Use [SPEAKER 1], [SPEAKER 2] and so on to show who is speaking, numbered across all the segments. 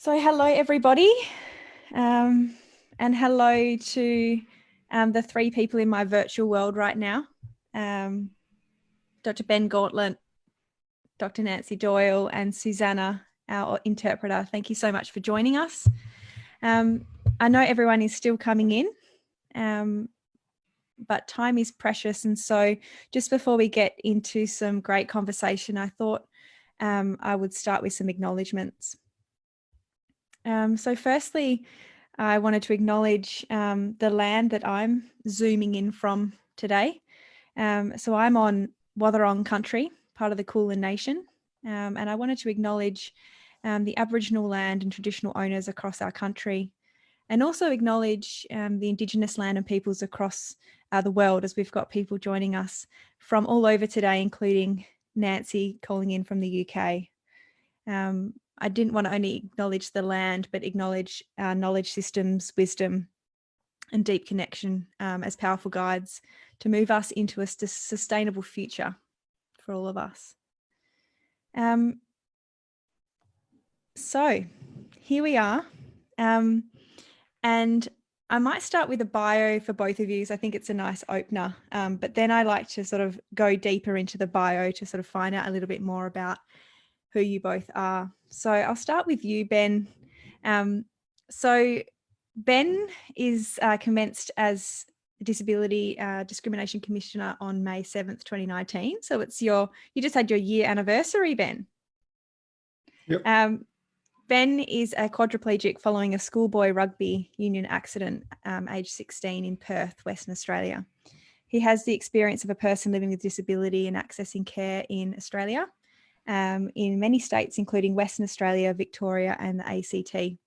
[SPEAKER 1] So hello, everybody, and hello to the three people in my virtual world right now. Dr. Ben Gauntlett, Dr. Nancy Doyle, and Susanna, our interpreter. Thank you so much for joining us. I know everyone is still coming in, but time is precious. And so just before we get into some great conversation, I thought I would start with some acknowledgements. So firstly, I wanted to acknowledge the land that I'm zooming in from today. So I'm on Wathaurong country, part of the Kulin Nation, and I wanted to acknowledge the Aboriginal land and traditional owners across our country, and also acknowledge the Indigenous land and peoples across the world, as we've got people joining us from all over today, including Nancy calling in from the UK. I didn't want to only acknowledge the land, but acknowledge our knowledge systems, wisdom, and deep connection as powerful guides to move us into a sustainable future for all of us. So here we are. And I might start with a bio for both of you, so I think it's a nice opener. But then I like to sort of go deeper into the bio to sort of find out a little bit more about who you both are. So I'll start with you, Ben. So Ben is commenced as Disability Discrimination Commissioner on May 7th, 2019. So it's you just had your year anniversary, Ben.
[SPEAKER 2] Yep.
[SPEAKER 1] Ben is a quadriplegic following a schoolboy rugby union accident, age 16 in Perth, Western Australia. He has the experience of a person living with disability and accessing care in Australia, in many states, including Western Australia, Victoria, and the ACT.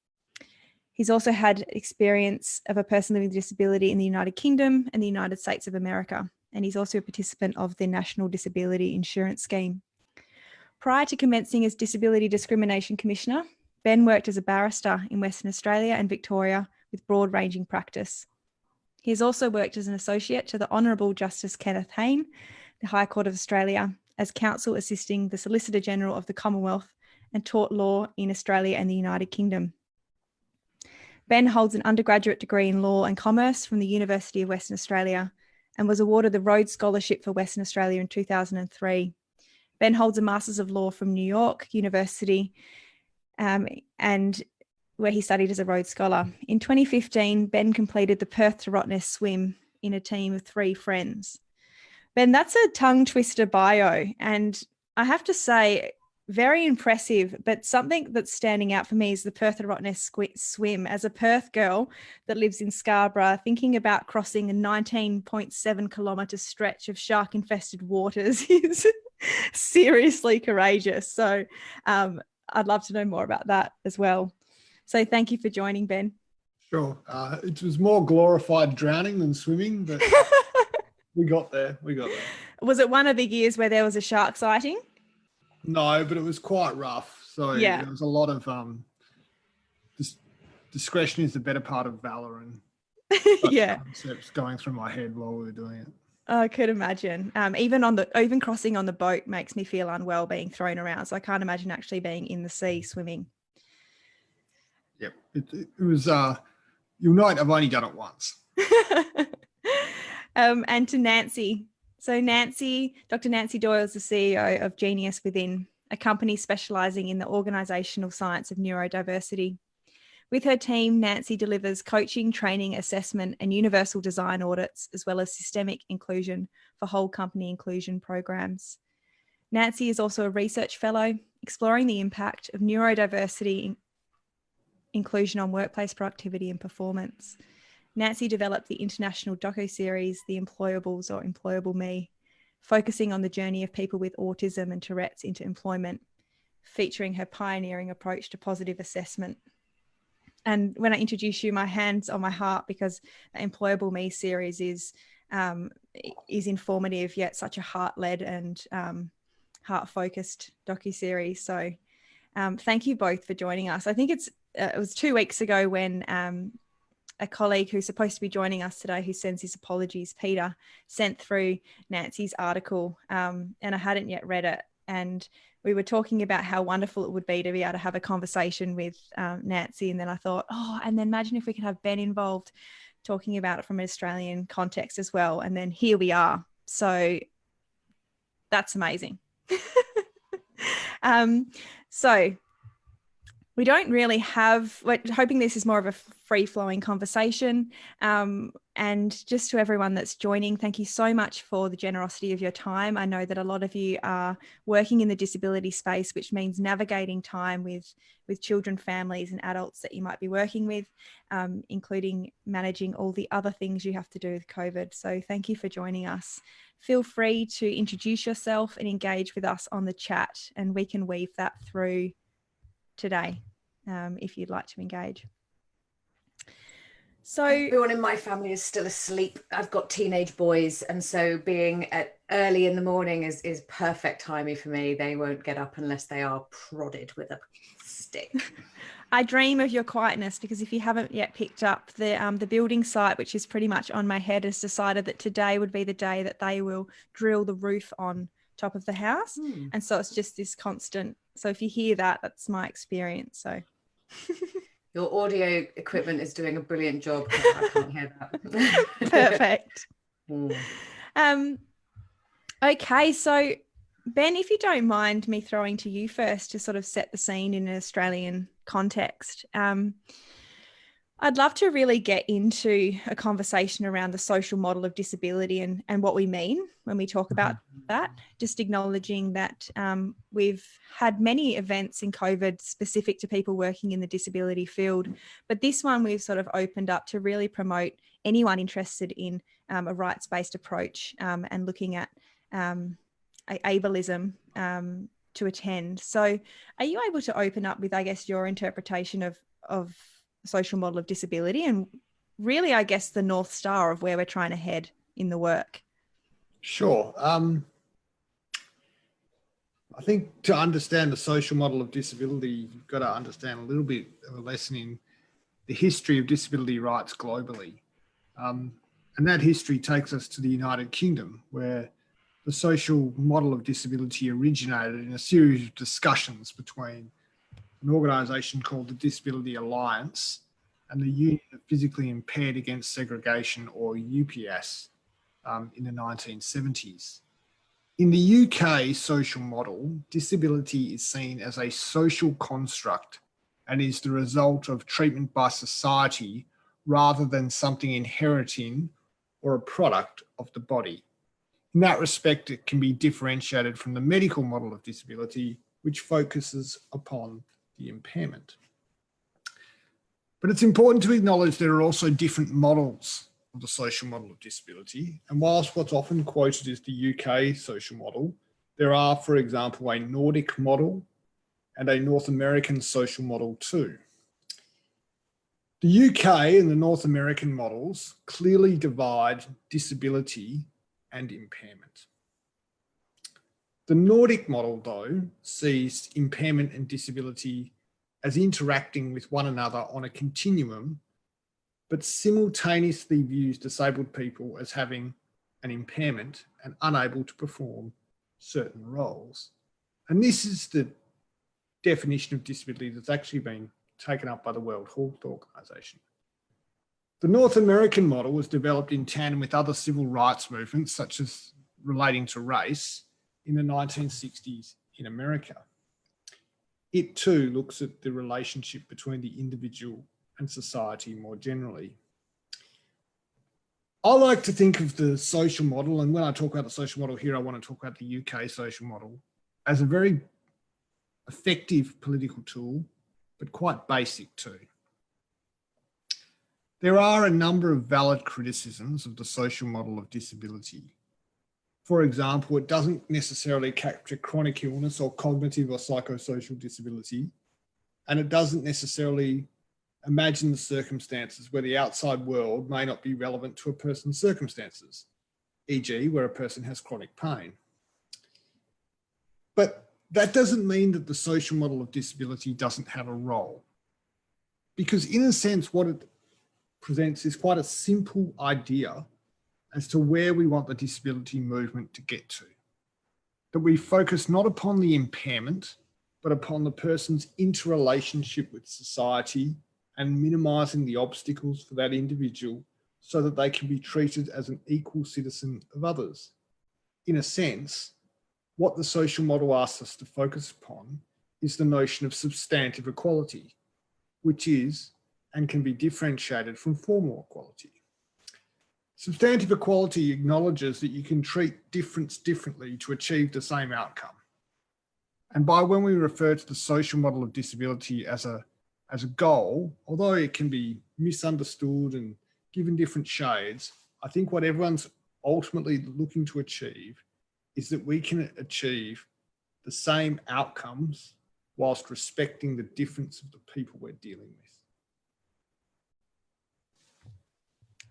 [SPEAKER 1] He's also had experience of a person living with disability in the United Kingdom and the United States of America, and he's also a participant of the National Disability Insurance Scheme. Prior to commencing as Disability Discrimination Commissioner, Ben worked as a barrister in Western Australia and Victoria with broad-ranging practice. He has also worked as an associate to the Honourable Justice Kenneth Hayne, the High Court of Australia, as counsel assisting the Solicitor General of the Commonwealth, and taught law in Australia and the United Kingdom. Ben holds an undergraduate degree in law and commerce from the University of Western Australia and was awarded the Rhodes Scholarship for Western Australia in 2003. Ben holds a Masters of Law from New York University, and where he studied as a Rhodes Scholar. In 2015, Ben completed the Perth to Rottnest swim in a team of 3 friends. Ben, that's a tongue twister bio, and I have to say, very impressive, but something that's standing out for me is the Perth to Rottnest swim. As a Perth girl that lives in Scarborough, thinking about crossing a 19.7 kilometre stretch of shark-infested waters is seriously courageous. So I'd love to know more about that as well. So thank you for joining, Ben.
[SPEAKER 2] Sure. It was more glorified drowning than swimming, but we got there.
[SPEAKER 1] Was it one of the years where there was a shark sighting?
[SPEAKER 2] No, but it was quite rough. So
[SPEAKER 1] yeah,
[SPEAKER 2] there was a lot of discretion is the better part of valor, and
[SPEAKER 1] yeah,
[SPEAKER 2] concepts going through my head while we were doing it.
[SPEAKER 1] I could imagine. Even crossing on the boat makes me feel unwell being thrown around. So I can't imagine actually being in the sea swimming.
[SPEAKER 2] Yep. It was, you'll note I've only done it once.
[SPEAKER 1] And to Nancy. So Dr. Nancy Doyle is the CEO of Genius Within, a company specialising in the organisational science of neurodiversity. With her team, Nancy delivers coaching, training, assessment, and universal design audits, as well as systemic inclusion for whole company inclusion programs. Nancy is also a research fellow, exploring the impact of neurodiversity inclusion on workplace productivity and performance. Nancy developed the international docu-series, The Employables or Employable Me, focusing on the journey of people with autism and Tourette's into employment, featuring her pioneering approach to positive assessment. And when I introduce you, my hand's on my heart, because the Employable Me series is informative, yet such a heart-led and heart-focused docu-series. So thank you both for joining us. I think it was 2 weeks ago when a colleague who's supposed to be joining us today, who sends his apologies, Peter, sent through Nancy's article, and I hadn't yet read it. And we were talking about how wonderful it would be to be able to have a conversation with Nancy. And then I thought, and then imagine if we could have Ben involved talking about it from an Australian context as well. And then here we are. So that's amazing. So we don't really we're hoping this is more of a free-flowing conversation. And just to everyone that's joining, thank you so much for the generosity of your time. I know that a lot of you are working in the disability space, which means navigating time with children, families and adults that you might be working with, including managing all the other things you have to do with COVID. So thank you for joining us. Feel free to introduce yourself and engage with us on the chat, and we can weave that through today if you'd like to engage. So
[SPEAKER 3] everyone in my family is still asleep. I've got teenage boys, and so being at early in the morning is perfect timing for me. They won't get up unless they are prodded with a stick.
[SPEAKER 1] I dream of your quietness, because if you haven't yet picked up, the building site, which is pretty much on my head, has decided that today would be the day that they will drill the roof on top of the house. And so it's just this constant. So if you hear that, that's my experience. So
[SPEAKER 3] your audio equipment is doing a brilliant job. I can't hear that.
[SPEAKER 1] Perfect. Okay, so Ben, if you don't mind me throwing to you first to sort of set the scene in an Australian context, I'd love to really get into a conversation around the social model of disability and what we mean when we talk about that, just acknowledging that we've had many events in COVID specific to people working in the disability field, but this one we've sort of opened up to really promote anyone interested in a rights-based approach and looking at ableism to attend. So are you able to open up with, I guess, your interpretation of social model of disability and really, I guess, the North Star of where we're trying to head in the work?
[SPEAKER 2] Sure. I think to understand the social model of disability, you've got to understand a little bit of a lesson in the history of disability rights globally. And that history takes us to the United Kingdom, where the social model of disability originated in a series of discussions between an organisation called the Disability Alliance and the Union of Physically Impaired Against Segregation, or UPS, in the 1970s. In the UK social model, disability is seen as a social construct and is the result of treatment by society rather than something inherent in or a product of the body. In that respect, it can be differentiated from the medical model of disability, which focuses upon the impairment. But it's important to acknowledge there are also different models of the social model of disability. And whilst what's often quoted is the UK social model, there are, for example, a Nordic model and a North American social model too. The UK and the North American models clearly divide disability and impairment. The Nordic model, though, sees impairment and disability as interacting with one another on a continuum, but simultaneously views disabled people as having an impairment and unable to perform certain roles. And this is the definition of disability that's actually been taken up by the World Health Organization. The North American model was developed in tandem with other civil rights movements, such as relating to race, in the 1960s in America. It too looks at the relationship between the individual and society more generally. I like to think of the social model, and when I talk about the social model here, I want to talk about the UK social model, as a very effective political tool, but quite basic too. There are a number of valid criticisms of the social model of disability. For example, it doesn't necessarily capture chronic illness or cognitive or psychosocial disability, and it doesn't necessarily imagine the circumstances where the outside world may not be relevant to a person's circumstances, e.g. where a person has chronic pain. But that doesn't mean that the social model of disability doesn't have a role, because in a sense what it presents is quite a simple idea as to where we want the disability movement to get to. that we focus not upon the impairment, but upon the person's interrelationship with society and minimising the obstacles for that individual so that they can be treated as an equal citizen of others. In a sense, what the social model asks us to focus upon is the notion of substantive equality, which is and can be differentiated from formal equality. Substantive equality acknowledges that you can treat difference differently to achieve the same outcome. And by when we refer to the social model of disability as a goal, although it can be misunderstood and given different shades, I think what everyone's ultimately looking to achieve is that we can achieve the same outcomes whilst respecting the difference of the people we're dealing with.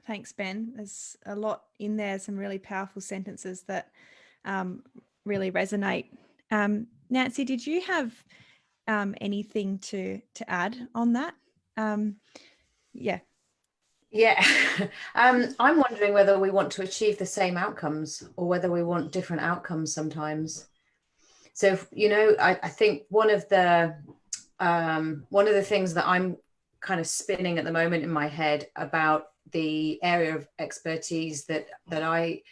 [SPEAKER 1] Thanks, Ben. There's a lot in there, some really powerful sentences that really resonate. Nancy, did you have anything to add on that? Yeah.
[SPEAKER 3] I'm wondering whether we want to achieve the same outcomes or whether we want different outcomes sometimes. So, you know, I think one of the things that I'm kind of spinning at the moment in my head about the area of expertise that I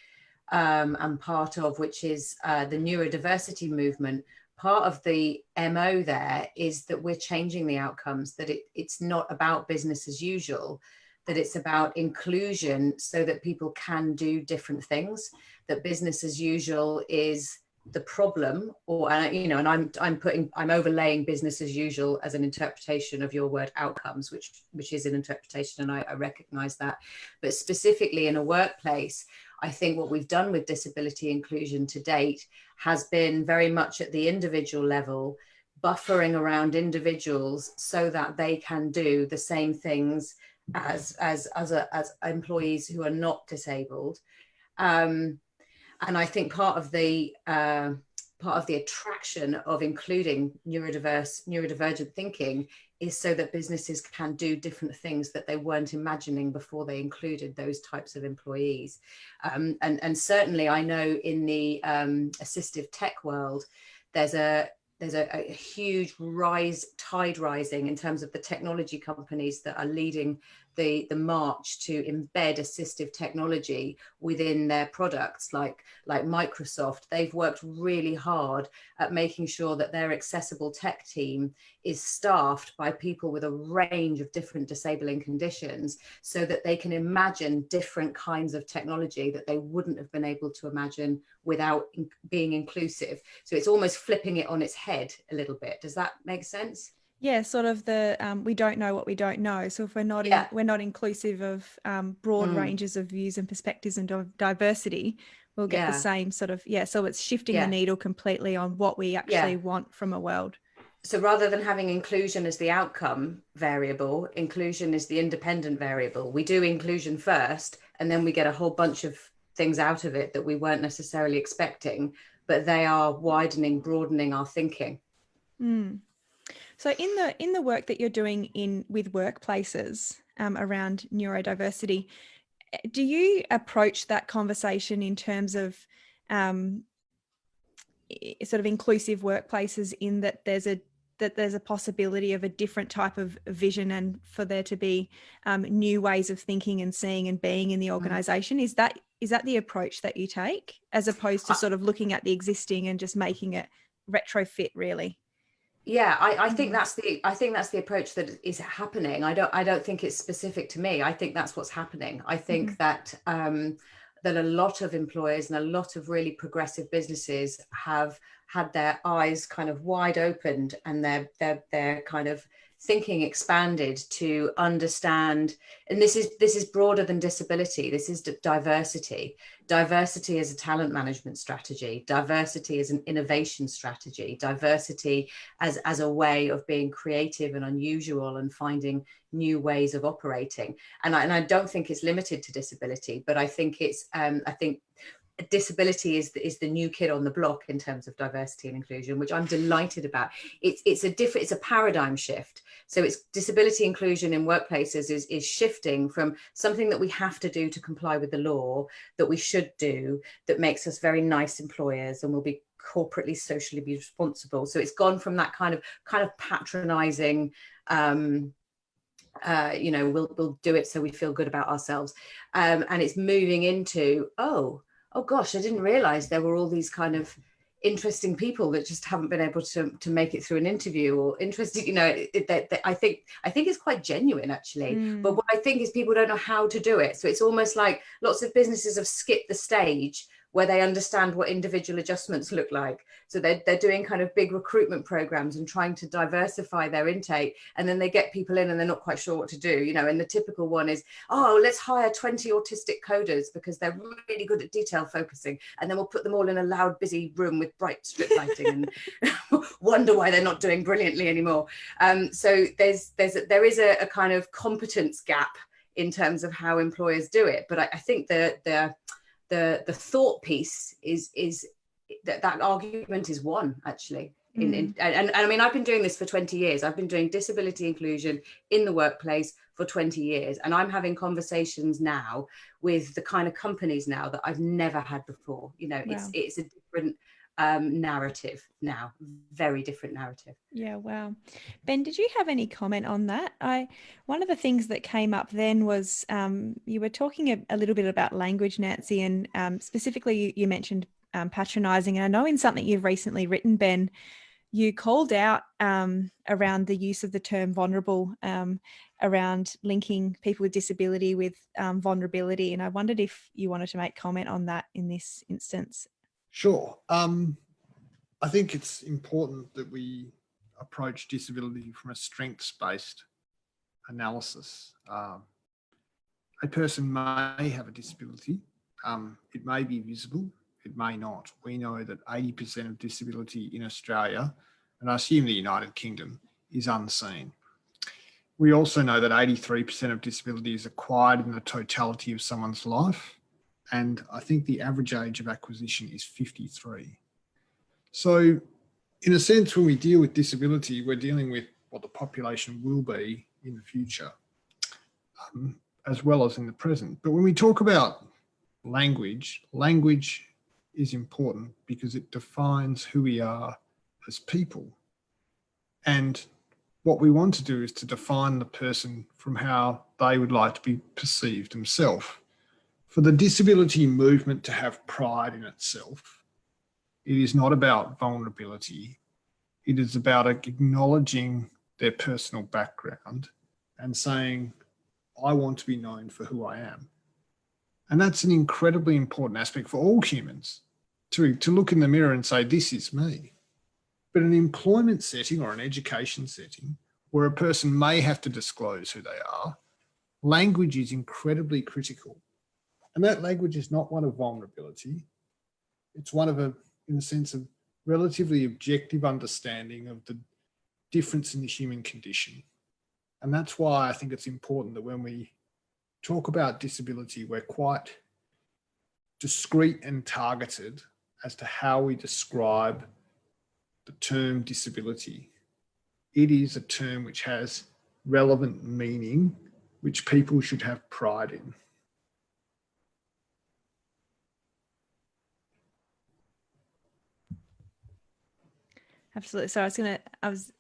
[SPEAKER 3] am part of, which is the neurodiversity movement. Part of the MO there is that we're changing the outcomes, that it's not about business as usual, that it's about inclusion so that people can do different things, that business as usual is the problem, or you know, and I'm overlaying business as usual as an interpretation of your word outcomes, which is an interpretation, and I recognize that. But specifically in a workplace, I think what we've done with disability inclusion to date has been very much at the individual level, buffering around individuals so that they can do the same things as employees who are not disabled. And I think part of the attraction of including neurodivergent thinking is so that businesses can do different things that they weren't imagining before they included those types of employees. And certainly I know in the assistive tech world, there's a huge tide rising in terms of the technology companies that are leading the march to embed assistive technology within their products, like Microsoft. They've worked really hard at making sure that their accessible tech team is staffed by people with a range of different disabling conditions so that they can imagine different kinds of technology that they wouldn't have been able to imagine without being inclusive. So it's almost flipping it on its head a little bit. Does that make sense?
[SPEAKER 1] Yeah, sort of the we don't know what we don't know. So if we're not inclusive of broad ranges of views and perspectives and diversity, we'll get the same sort of So it's shifting the needle completely on what we actually want from a world.
[SPEAKER 3] So rather than having inclusion as the outcome variable, inclusion is the independent variable. We do inclusion first, and then we get a whole bunch of things out of it that we weren't necessarily expecting, but they are broadening our thinking.
[SPEAKER 1] So in the work that you're doing with workplaces around neurodiversity, do you approach that conversation in terms of sort of inclusive workplaces, in that there's a possibility of a different type of vision and for there to be new ways of thinking and seeing and being in the organisation? Is that the approach that you take, as opposed to sort of looking at the existing and just making it retrofit, really?
[SPEAKER 3] Yeah, I think that's the approach that is happening. I don't think it's specific to me. I think that's what's happening. I think that that a lot of employers and a lot of really progressive businesses have had their eyes kind of wide opened and their kind of thinking expanded to understand. And this is broader than disability. This is diversity. Diversity is a talent management strategy. Diversity is an innovation strategy. Diversity as a way of being creative and unusual and finding new ways of operating. And I don't think it's limited to disability, but I think it's I think disability is the new kid on the block in terms of diversity and inclusion, which I'm delighted about. It's a paradigm shift. So it's disability inclusion in workplaces is shifting from something that we have to do to comply with the law, that we should do, that makes us very nice employers and will be corporately socially be responsible. So it's gone from that kind of patronizing, you know, we'll do it so we feel good about ourselves, and it's moving into, oh gosh, I didn't realize there were all these kind of interesting people that just haven't been able to make it through an interview, or interesting, you know, I think it's quite genuine, actually. But what I think is people don't know how to do it. So it's almost like lots of businesses have skipped the stage where they understand what individual adjustments look like. So they're doing kind of big recruitment programs and trying to diversify their intake. And then they get people in and they're not quite sure what to do, you know, and the typical one is, oh, let's hire 20 autistic coders because they're really good at detail focusing. And then we'll put them all in a loud, busy room with bright strip lighting and wonder why they're not doing brilliantly anymore. So there is a kind of competence gap in terms of how employers do it. But I think the thought piece is that argument is won, actually. And I mean, I've been doing this for 20 years. I've been doing disability inclusion in the workplace for 20 years. And I'm having conversations now with the kind of companies now that I've never had before. You know, wow. It's a different narrative now, very different narrative.
[SPEAKER 1] Yeah, wow. Ben, did you have any comment on that? One of the things that came up then was you were talking a little bit about language, Nancy, and specifically you mentioned patronising. And I know in something you've recently written, Ben, you called out around the use of the term vulnerable, around linking people with disability with vulnerability. And I wondered if you wanted to make comment on that in this instance.
[SPEAKER 2] Sure. I think it's important that we approach disability from a strengths-based analysis. A person may have a disability. It may be visible, it may not. We know that 80% of disability in Australia, and I assume the United Kingdom, is unseen. We also know that 83% of disability is acquired in the totality of someone's life. And I think the average age of acquisition is 53. So in a sense, when we deal with disability, we're dealing with what the population will be in the future, as well as in the present. But when we talk about language is important because it defines who we are as people. And what we want to do is to define the person from how they would like to be perceived themselves. For the disability movement to have pride in itself, it is not about vulnerability. It is about acknowledging their personal background and saying, I want to be known for who I am. And that's an incredibly important aspect for all humans, to look in the mirror and say, this is me. But an employment setting or an education setting where a person may have to disclose who they are, language is incredibly critical. And that language is not one of vulnerability. It's one of in the sense of relatively objective understanding of the difference in the human condition. And that's why I think it's important that when we talk about disability, we're quite discreet and targeted as to how we describe the term disability. It is a term which has relevant meaning, which people should have pride in.
[SPEAKER 1] Absolutely. So I was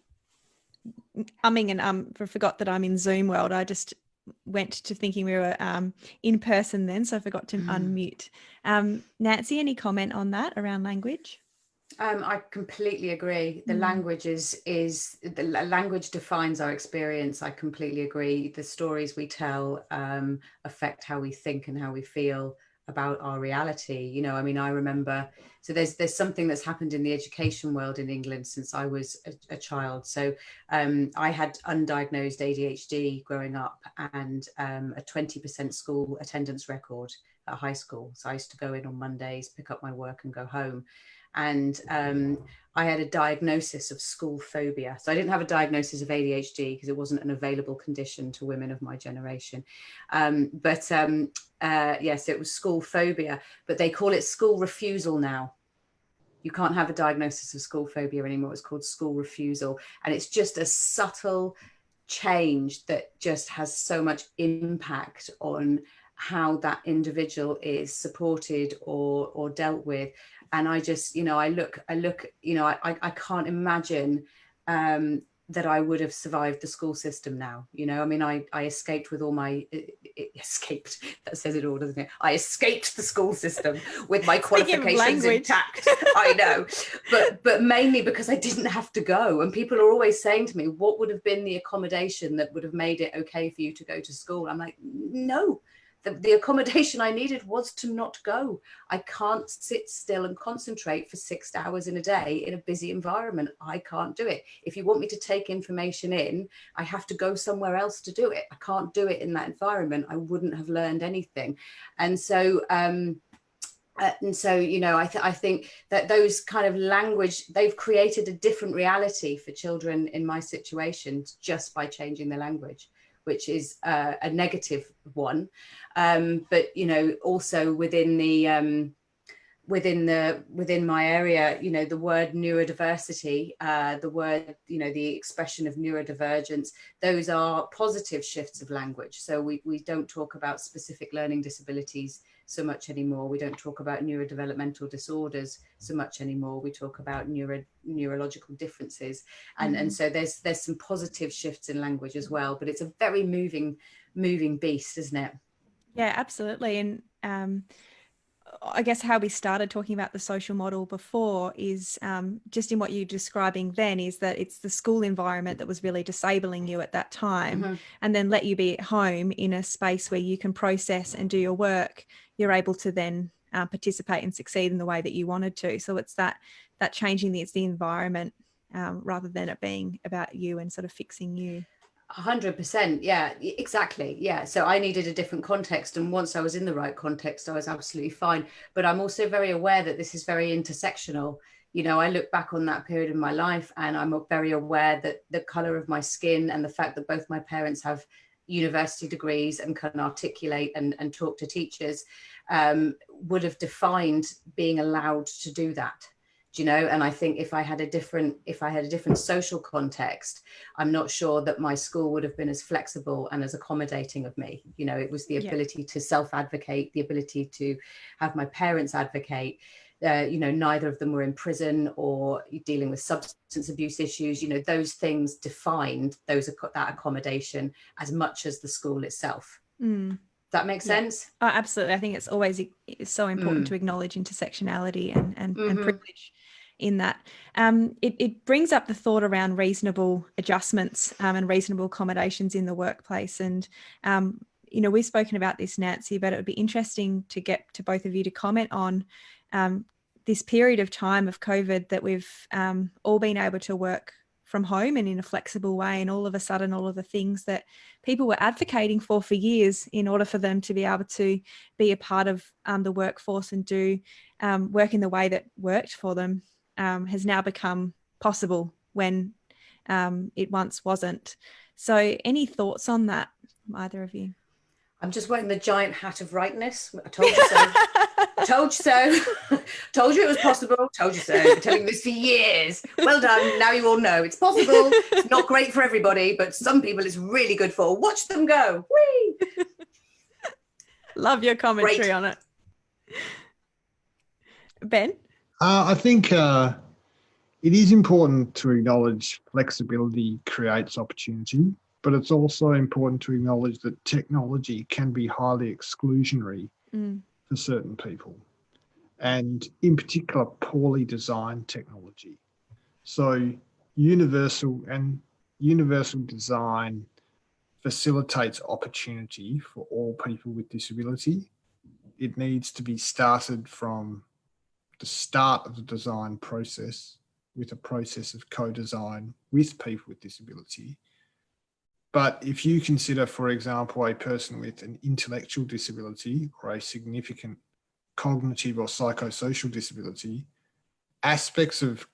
[SPEAKER 1] umming and forgot that I'm in Zoom world. I just went to thinking we were in person then, so I forgot to unmute. Nancy, any comment on that around language?
[SPEAKER 3] I completely agree. The language the language defines our experience. I completely agree. The stories we tell affect how we think and how we feel about our reality. You know, I mean, I remember, so there's something that's happened in the education world in England since I was a child. So I had undiagnosed ADHD growing up and a 20% school attendance record at high school. So I used to go in on Mondays, pick up my work and go home. And I had a diagnosis of school phobia. So I didn't have a diagnosis of ADHD because it wasn't an available condition to women of my generation. Yes, it was school phobia, but they call it school refusal now. You can't have a diagnosis of school phobia anymore. It's called school refusal. And it's just a subtle change that just has so much impact on how that individual is supported or dealt with. And I just, I look, I can't imagine that I would have survived the school system now. I mean, I escaped with all my, escaped, that says it all, doesn't it? I escaped the school system with my qualifications intact. I know, but mainly because I didn't have to go. And people are always saying to me, what would have been the accommodation that would have made it okay for you to go to school? I'm like, no. The accommodation I needed was to not go. I can't sit still and concentrate for 6 hours in a day in a busy environment. I can't do it. If you want me to take information in, I have to go somewhere else to do it. I can't do it in that environment. I wouldn't have learned anything. And so, I think that those kind of language, they've created a different reality for children in my situation just by changing the language, which is a negative one. But, also within my area, the word neurodiversity, the word, the expression of neurodivergence, those are positive shifts of language. So we don't talk about specific learning disabilities so much anymore. We don't talk about neurodevelopmental disorders so much anymore. We talk about neurological differences. And so there's some positive shifts in language as well, but it's a very moving beast, isn't it?
[SPEAKER 1] Yeah, absolutely. And I guess how we started talking about the social model before is just in what you're describing then, is that it's the school environment that was really disabling you at that time, and then let you be at home in a space where you can process and do your work. You're able to then participate and succeed in the way that you wanted to. So it's that changing it's the environment rather than it being about you and sort of fixing you.
[SPEAKER 3] 100%. Yeah, exactly. Yeah. So I needed a different context. And once I was in the right context, I was absolutely fine. But I'm also very aware that this is very intersectional. I look back on that period in my life and I'm very aware that the color of my skin and the fact that both my parents have university degrees and can articulate and talk to teachers would have defined being allowed to do that. And I think if I had a different social context, I'm not sure that my school would have been as flexible and as accommodating of me. It was the ability to self-advocate, the ability to have my parents advocate. Neither of them were in prison or dealing with substance abuse issues. Those things defined that accommodation as much as the school itself. That makes sense?
[SPEAKER 1] Oh, absolutely. I think it's so important to acknowledge intersectionality and privilege in that. It brings up the thought around reasonable adjustments and reasonable accommodations in the workplace. And, we've spoken about this, Nancy, but it would be interesting to get to both of you to comment on this period of time of COVID that we've all been able to work from home and in a flexible way, and all of a sudden all of the things that people were advocating for years in order for them to be able to be a part of the workforce and do work in the way that worked for them has now become possible when it once wasn't. So any thoughts on that, either of you?
[SPEAKER 3] I'm just wearing the giant hat of rightness. I told you so. I told you so. Told you it was possible. Told you so. I've been telling you this for years. Well done. Now you all know it's possible. It's not great for everybody, but some people it's really good for. Watch them go. Whee!
[SPEAKER 1] Love your commentary on it. Ben?
[SPEAKER 2] I think it is important to acknowledge flexibility creates opportunity, but it's also important to acknowledge that technology can be highly exclusionary for certain people, and in particular, poorly designed technology. So universal design facilitates opportunity for all people with disability. It needs to be started from the start of the design process with a process of co-design with people with disability. But if you consider, for example, a person with an intellectual disability or a significant cognitive or psychosocial disability, aspects of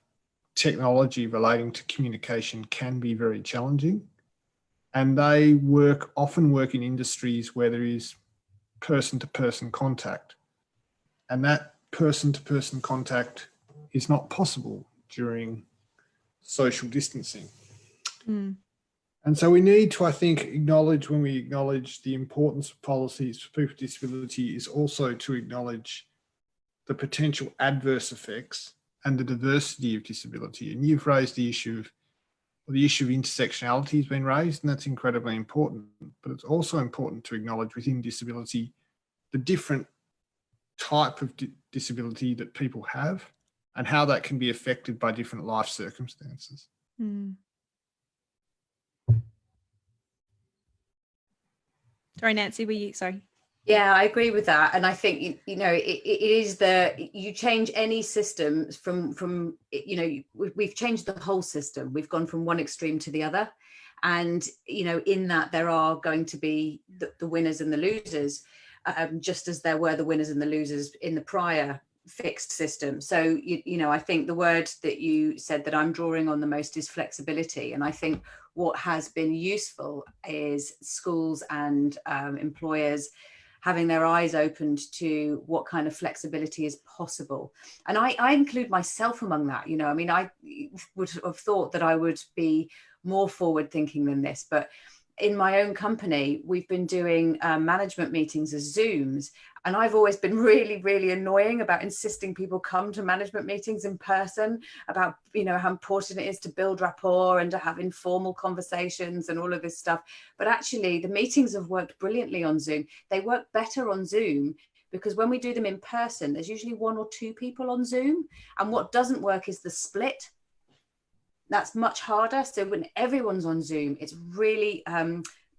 [SPEAKER 2] technology relating to communication can be very challenging. And they often work in industries where there is person-to-person contact. And that person-to-person contact is not possible during social distancing. And so we need to, I think, acknowledge, when we acknowledge the importance of policies for people with disability, is also to acknowledge the potential adverse effects and the diversity of disability. And you've raised the issue of intersectionality has been raised, and that's incredibly important. But it's also important to acknowledge within disability the different type of disability that people have and how that can be affected by different life circumstances.
[SPEAKER 1] Mm. Sorry, Nancy, were you, sorry?
[SPEAKER 3] Yeah, I agree with that. And I think, you know, it is you change any system from, you know, we've changed the whole system. We've gone from one extreme to the other. And, you know, in that there are going to be the winners and the losers, just as there were the winners and the losers in the prior fixed system. So, you know, I think the word that you said that I'm drawing on the most is flexibility. And I think what has been useful is schools and employers having their eyes opened to what kind of flexibility is possible. And I include myself among that. You know, I mean, I would have thought that I would be more forward thinking than this, but in my own company, we've been doing management meetings as Zooms. And I've always been really, really annoying about insisting people come to management meetings in person, about, you know, how important it is to build rapport and to have informal conversations and all of this stuff. But actually, the meetings have worked brilliantly on Zoom. They work better on Zoom because when we do them in person, there's usually 1 or 2 people on Zoom. And what doesn't work is the split. That's much harder. So when everyone's on Zoom, it's really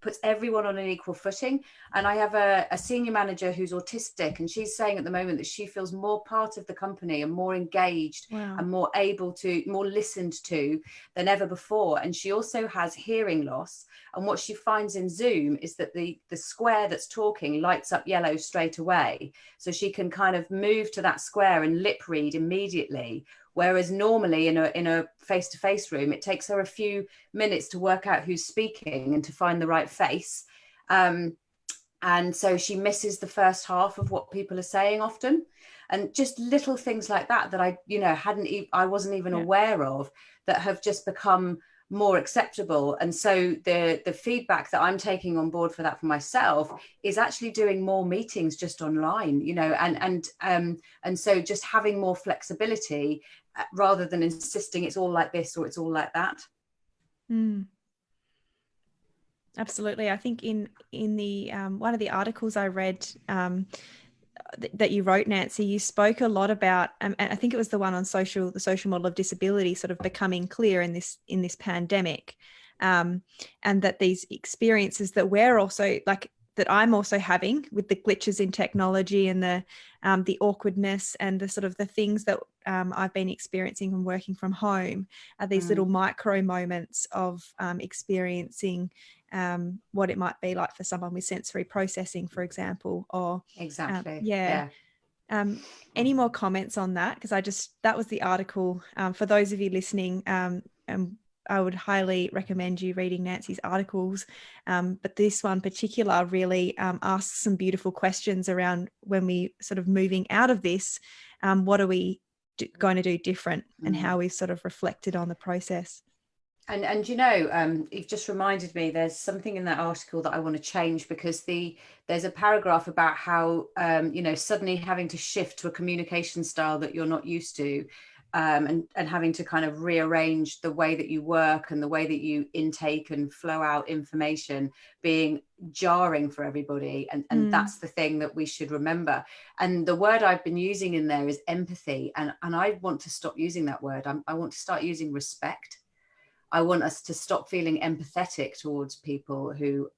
[SPEAKER 3] puts everyone on an equal footing. And I have a senior manager who's autistic, and she's saying at the moment that she feels more part of the company and more engaged.
[SPEAKER 1] Wow.
[SPEAKER 3] And more able to, more listened to than ever before. And she also has hearing loss. And what she finds in Zoom is that the square that's talking lights up yellow straight away. So she can kind of move to that square and lip read immediately. Whereas normally in a face-to-face room, it takes her a few minutes to work out who's speaking and to find the right face. And so she misses the first half of what people are saying often. And just little things like that I, you know, I wasn't even aware of, that have just become more acceptable. And so the feedback that I'm taking on board for that for myself is actually doing more meetings just online, you know, and so just having more flexibility rather than insisting it's all like this or it's all like that.
[SPEAKER 1] Mm. Absolutely. I think in the one of the articles I read that you wrote, Nancy, you spoke a lot about, and I think it was the one on the social model of disability sort of becoming clear in this pandemic, and that these experiences that we're also that I'm also having with the glitches in technology and the awkwardness and the sort of the things that I've been experiencing from working from home are these little micro moments of experiencing what it might be like for someone with sensory processing, for example, or
[SPEAKER 3] exactly.
[SPEAKER 1] Any more comments on that? Because that was the article for those of you listening, and I would highly recommend you reading Nancy's articles. But this one particular really asks some beautiful questions around when we sort of moving out of this, what are we going to do different, and how we've sort of reflected on the process.
[SPEAKER 3] And you know, you've just reminded me, there's something in that article that I want to change, because there's a paragraph about how, you know, suddenly having to shift to a communication style that you're not used to, and having to kind of rearrange the way that you work and the way that you intake and flow out information being jarring for everybody. And that's the thing that we should remember. And the word I've been using in there is empathy. And I want to stop using that word. I want to start using respect. I want us to stop feeling empathetic towards people who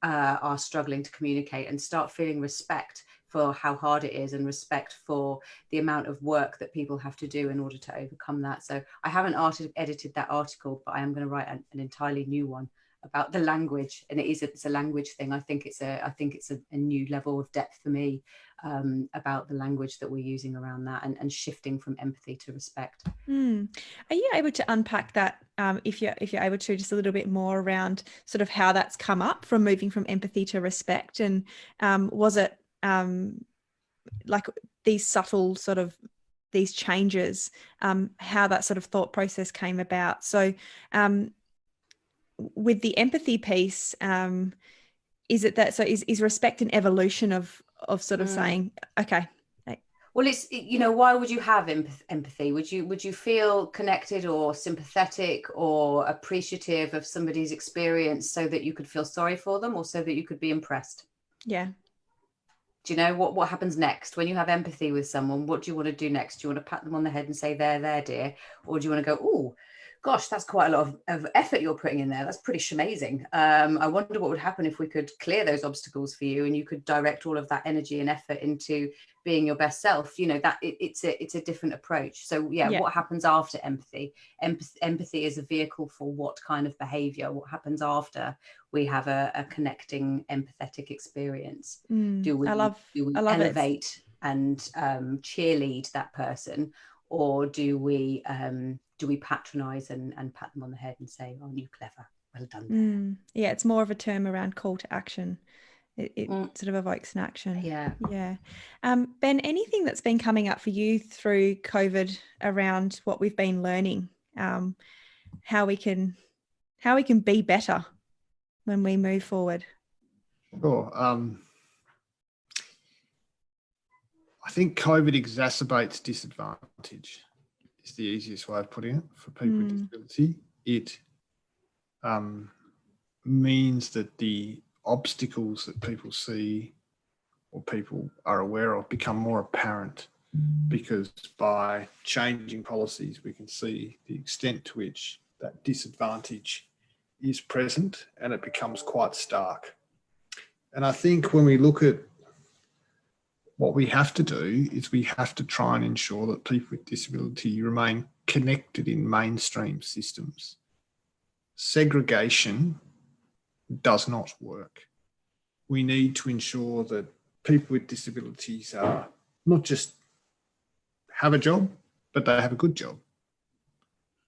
[SPEAKER 3] are struggling to communicate, and start feeling respect for how hard it is, and respect for the amount of work that people have to do in order to overcome that. So I haven't edited that article, but I am going to write an entirely new one about the language. And it's a language thing. I think it's a new level of depth for me, about the language that we're using around that, and shifting from empathy to respect.
[SPEAKER 1] Are you able to unpack that, if you're able to, just a little bit more around sort of how that's come up from moving from empathy to respect? And was it like these subtle sort of these changes, how that sort of thought process came about? So with the empathy piece, is it that, so is respect an evolution of sort of saying, okay.
[SPEAKER 3] Well, it's, you know, why would you have empathy? Would you feel connected or sympathetic or appreciative of somebody's experience so that you could feel sorry for them, or so that you could be impressed?
[SPEAKER 1] Yeah.
[SPEAKER 3] Do you know what happens next when you have empathy with someone? What do you want to do next? Do you want to pat them on the head and say, there, dear? Or do you want to go, oh, gosh, that's quite a lot of effort you're putting in there. That's pretty amazing. I wonder what would happen if we could clear those obstacles for you and you could direct all of that energy and effort into being your best self. You know, that it's a different approach. So yeah, what happens after empathy? Empathy is a vehicle for what kind of behavior? What happens after we have a connecting, empathetic experience? Do we elevate and cheerlead that person, or do we patronize and pat them on the head and say, oh, you clever, well done there?
[SPEAKER 1] Yeah, it's more of a term around call to action. It sort of evokes an action.
[SPEAKER 3] Yeah.
[SPEAKER 1] Ben, anything that's been coming up for you through COVID around what we've been learning, how we can be better when we move forward?
[SPEAKER 2] Sure. I think COVID exacerbates disadvantage. Is the easiest way of putting it for people with disability. It means that the obstacles that people see or people are aware of become more apparent, because by changing policies we can see the extent to which that disadvantage is present, and it becomes quite stark. And I think when we look at what we have to do is we have to try and ensure that people with disability remain connected in mainstream systems. Segregation does not work. We need to ensure that people with disabilities are not just have a job, but they have a good job.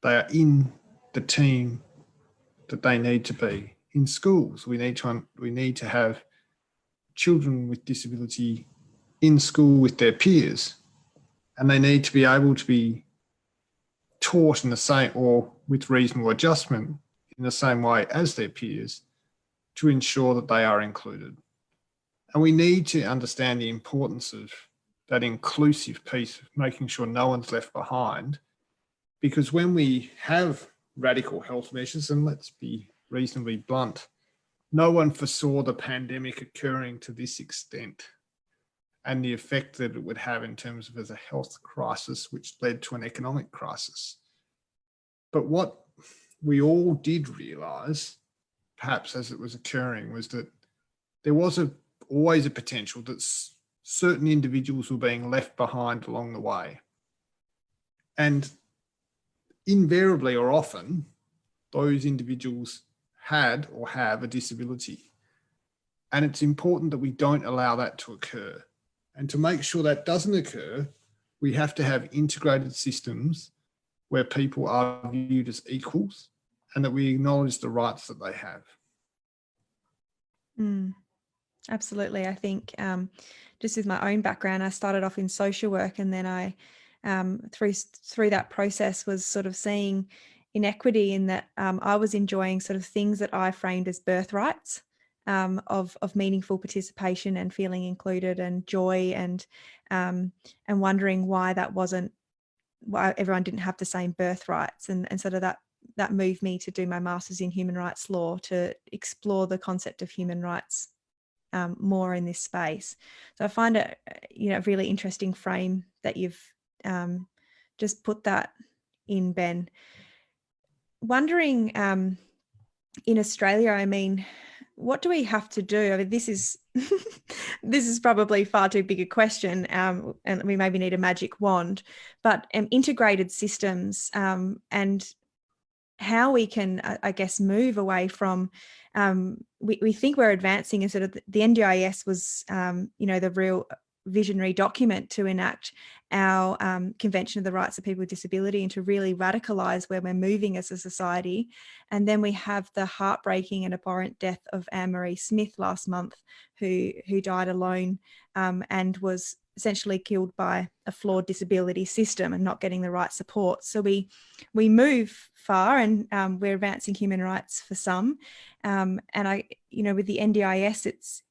[SPEAKER 2] They are in the team that they need to be. In schools, we need to have children with disability in school with their peers, and they need to be able to be taught in the same, or with reasonable adjustment, in the same way as their peers, to ensure that they are included. And we need to understand the importance of that inclusive piece of making sure no one's left behind, because when we have radical health measures, and let's be reasonably blunt, no one foresaw the pandemic occurring to this extent and the effect that it would have in terms of as a health crisis, which led to an economic crisis. But what we all did realise, perhaps as it was occurring, was that there was always a potential that certain individuals were being left behind along the way. And invariably or often, those individuals had or have a disability. And it's important that we don't allow that to occur. And to make sure that doesn't occur, we have to have integrated systems where people are viewed as equals and that we acknowledge the rights that they have.
[SPEAKER 1] Absolutely. I think just with my own background, I started off in social work, and then I, through that process, was sort of seeing inequity in that I was enjoying sort of things that I framed as birthrights. Of meaningful participation and feeling included and joy, and wondering why everyone didn't have the same birthrights, and sort of that moved me to do my master's in human rights law, to explore the concept of human rights more in this space. So I find it, a really interesting frame that you've just put that in, Ben. Wondering in Australia, I mean, what do we have to do? I mean, this is this is probably far too big a question, and we maybe need a magic wand, but integrated systems and how we can, I guess, move away from, we think we're advancing, and sort of the NDIS was, the real visionary document to enact our Convention of the Rights of People with Disability and to really radicalise where we're moving as a society. And then we have the heartbreaking and abhorrent death of Anne Marie Smith last month, who died alone and was essentially killed by a flawed disability system and not getting the right support. So we move far, and we're advancing human rights for some. And with the NDIS, it's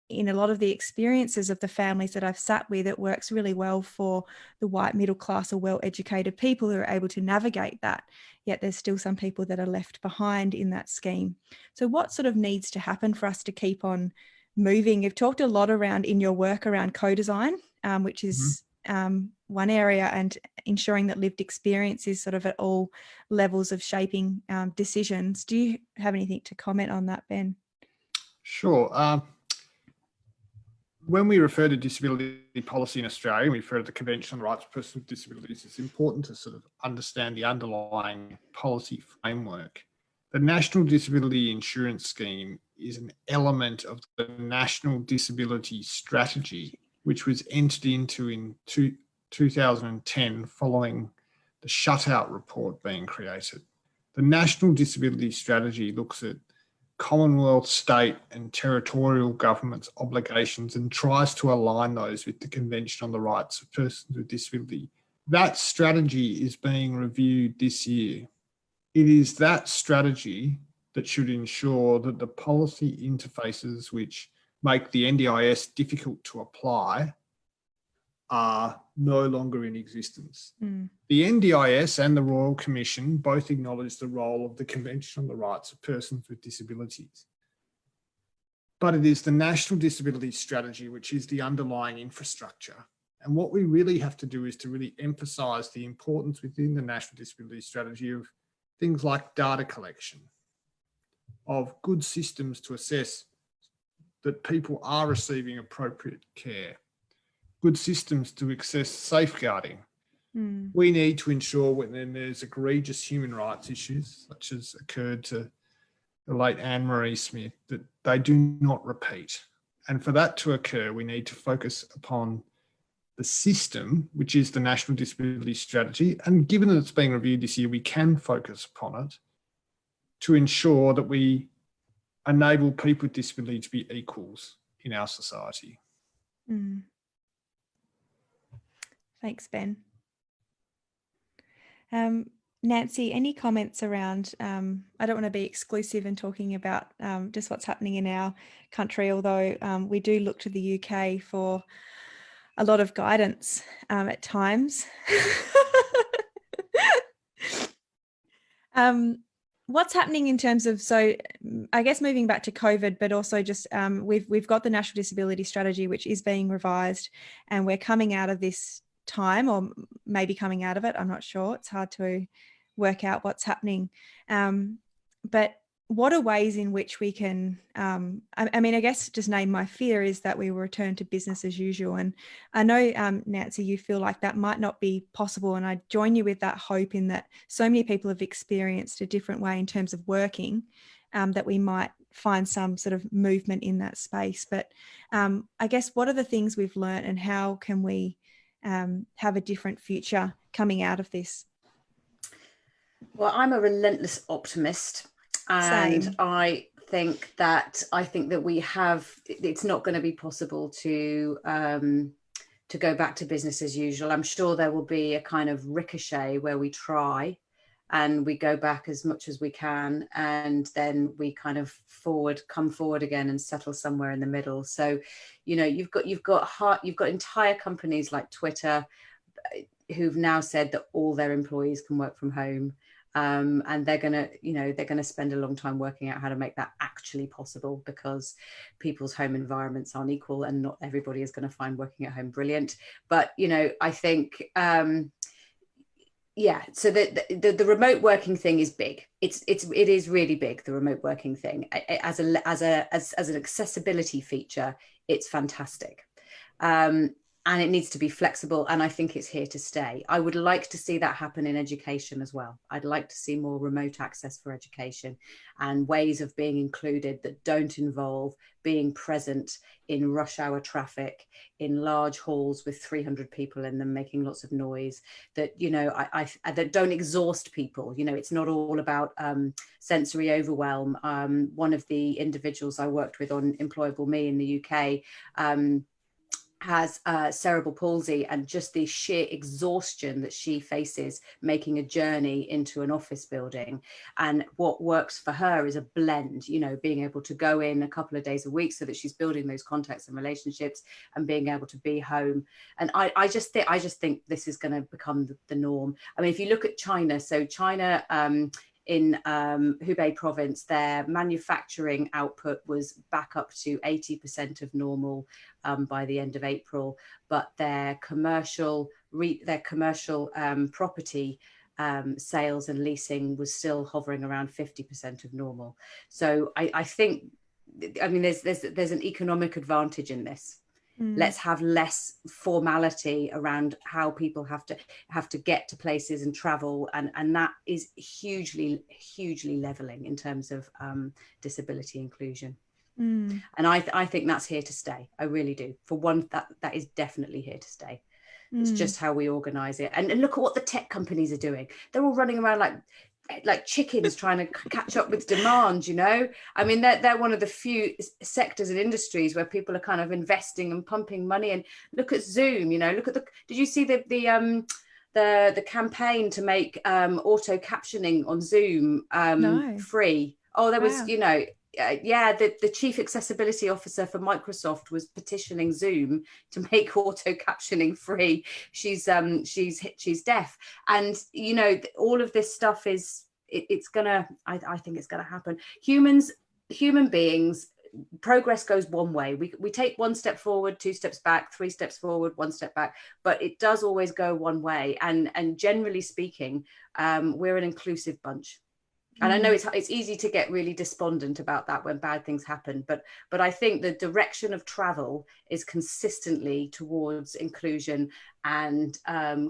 [SPEAKER 1] in a lot of the experiences of the families that I've sat with, it works really well for the white middle class or well-educated people who are able to navigate that. Yet there's still some people that are left behind in that scheme. So what sort of needs to happen for us to keep on moving? You've talked a lot around in your work around co-design, which is one area, and ensuring that lived experience is sort of at all levels of shaping decisions. Do you have anything to comment on that, Ben?
[SPEAKER 2] Sure. When we refer to disability policy in Australia, we refer to the Convention on the Rights of Persons with Disabilities. It's important to sort of understand the underlying policy framework. The National Disability Insurance Scheme is an element of the National Disability Strategy, which was entered into in 2010 following the Shutout report being created. The National Disability Strategy looks at Commonwealth, state and territorial governments' obligations and tries to align those with the Convention on the Rights of Persons with Disability. That strategy is being reviewed this year. It is that strategy that should ensure that the policy interfaces which make the NDIS difficult to apply are no longer in existence. The NDIS and the Royal Commission both acknowledge the role of the Convention on the Rights of Persons with Disabilities. But it is the National Disability Strategy which is the underlying infrastructure. And what we really have to do is to really emphasise the importance within the National Disability Strategy of things like data collection, of good systems to assess that people are receiving appropriate care, good systems to access safeguarding. We need to ensure when there's egregious human rights issues, such as occurred to the late Anne-Marie Smith, that they do not repeat. And for that to occur, we need to focus upon the system, which is the National Disability Strategy. And given that it's being reviewed this year, we can focus upon it to ensure that we enable people with disability to be equals in our society.
[SPEAKER 1] Thanks, Ben. Nancy, any comments around, I don't want to be exclusive in talking about just what's happening in our country, although we do look to the UK for a lot of guidance at times. What's happening in terms of, so I guess moving back to COVID, but also just we've got the National Disability Strategy, which is being revised, and we're coming out of this time, or maybe coming out of it, I'm not sure. It's hard to work out what's happening. But what are ways in which we can, I mean, I guess just name my fear is that we will return to business as usual. And I know, Nancy, you feel like that might not be possible. And I join you with that hope in that so many people have experienced a different way in terms of working, that we might find some sort of movement in that space. But I guess what are the things we've learned, and how can we have a different future coming out of this?
[SPEAKER 3] Well, I'm a relentless optimist, and
[SPEAKER 1] Same.
[SPEAKER 3] I think that we have, it's not going to be possible to go back to business as usual. I'm sure there will be a kind of ricochet where we try and we go back as much as we can, and then we kind of come forward again and settle somewhere in the middle. So, you know, you've got entire companies like Twitter who've now said that all their employees can work from home. And they're gonna spend a long time working out how to make that actually possible, because people's home environments aren't equal, and not everybody is going to find working at home brilliant. But you know, I think so the remote working thing is big. It is really big, the remote working thing. As an accessibility feature, it's fantastic. And it needs to be flexible, and I think it's here to stay. I would like to see that happen in education as well. I'd like to see more remote access for education, and ways of being included that don't involve being present in rush hour traffic, in large halls with 300 people in them making lots of noise, that, you know, that don't exhaust people. You know, it's not all about sensory overwhelm. One of the individuals I worked with on Employable Me in the UK, has cerebral palsy, and just the sheer exhaustion that she faces making a journey into an office building. And what works for her is a blend, you know, being able to go in a couple of days a week so that she's building those contacts and relationships, and being able to be home. And I just think this is going to become the norm. I mean, if you look at China, so China, in Hubei province, their manufacturing output was back up to 80% of normal by the end of April, but their commercial property sales and leasing was still hovering around 50% of normal. So I think, I mean, there's an economic advantage in this. Let's have less formality around how people have to get to places and travel, and that is hugely leveling in terms of disability inclusion. And I think that's here to stay. I really do. For one, that is definitely here to stay. It's just how we organize it. And look at what the tech companies are doing. They're all running around like chickens trying to catch up with demand, you know. I mean, they're one of the few sectors and industries where people are kind of investing and pumping money. And look at Zoom, you know, did you see the campaign to make auto captioning on Zoom
[SPEAKER 1] No.
[SPEAKER 3] free? Oh, there was,
[SPEAKER 1] Wow.
[SPEAKER 3] you know, the chief accessibility officer for Microsoft was petitioning Zoom to make auto captioning free. She's deaf, and you know, all of this stuff is it's gonna. I think it's gonna happen. Human beings, progress goes one way. We take one step forward, two steps back, three steps forward, one step back, but it does always go one way. And generally speaking, we're an inclusive bunch. And I know it's easy to get really despondent about that when bad things happen, but I think the direction of travel is consistently towards inclusion and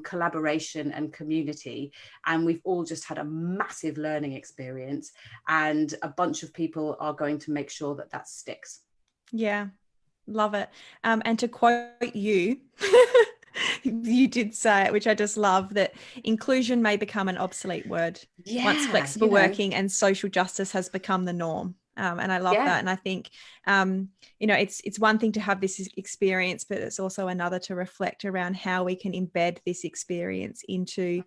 [SPEAKER 3] collaboration and community. And we've all just had a massive learning experience, and a bunch of people are going to make sure that sticks.
[SPEAKER 1] Yeah, love it. And to quote you, you did say it, which I just love, that inclusion may become an obsolete word once flexible working and social justice has become the norm. And I love that. And I think, you know, it's one thing to have this experience, but it's also another to reflect around how we can embed this experience into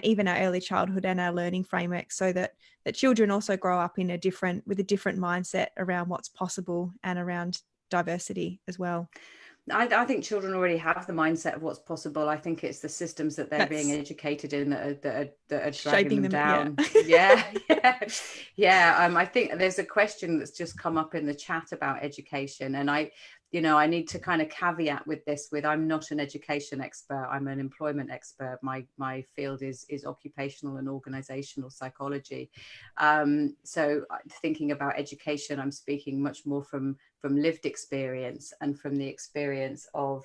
[SPEAKER 1] even our early childhood and our learning framework, so that children also grow up with a different mindset around what's possible and around diversity as well.
[SPEAKER 3] I think children already have the mindset of what's possible. I think it's the systems that they're being educated in that are dragging them down. Yeah. I think there's a question that's just come up in the chat about education, and I need to kind of caveat with this with, I'm not an education expert. I'm an employment expert. My field is occupational and organizational psychology. So thinking about education, I'm speaking much more from lived experience and from the experience of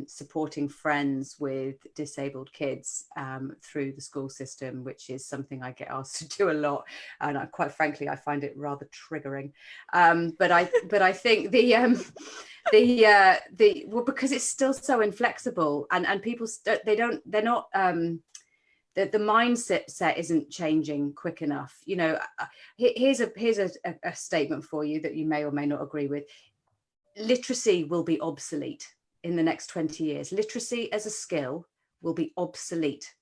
[SPEAKER 3] supporting friends with disabled kids through the school system, which is something I get asked to do a lot, and quite frankly I find it rather triggering. But I think because it's still so inflexible, and people the mindset isn't changing quick enough. You know, here's a statement for you that you may or may not agree with. Literacy will be obsolete in the next 20 years. Literacy as a skill will be obsolete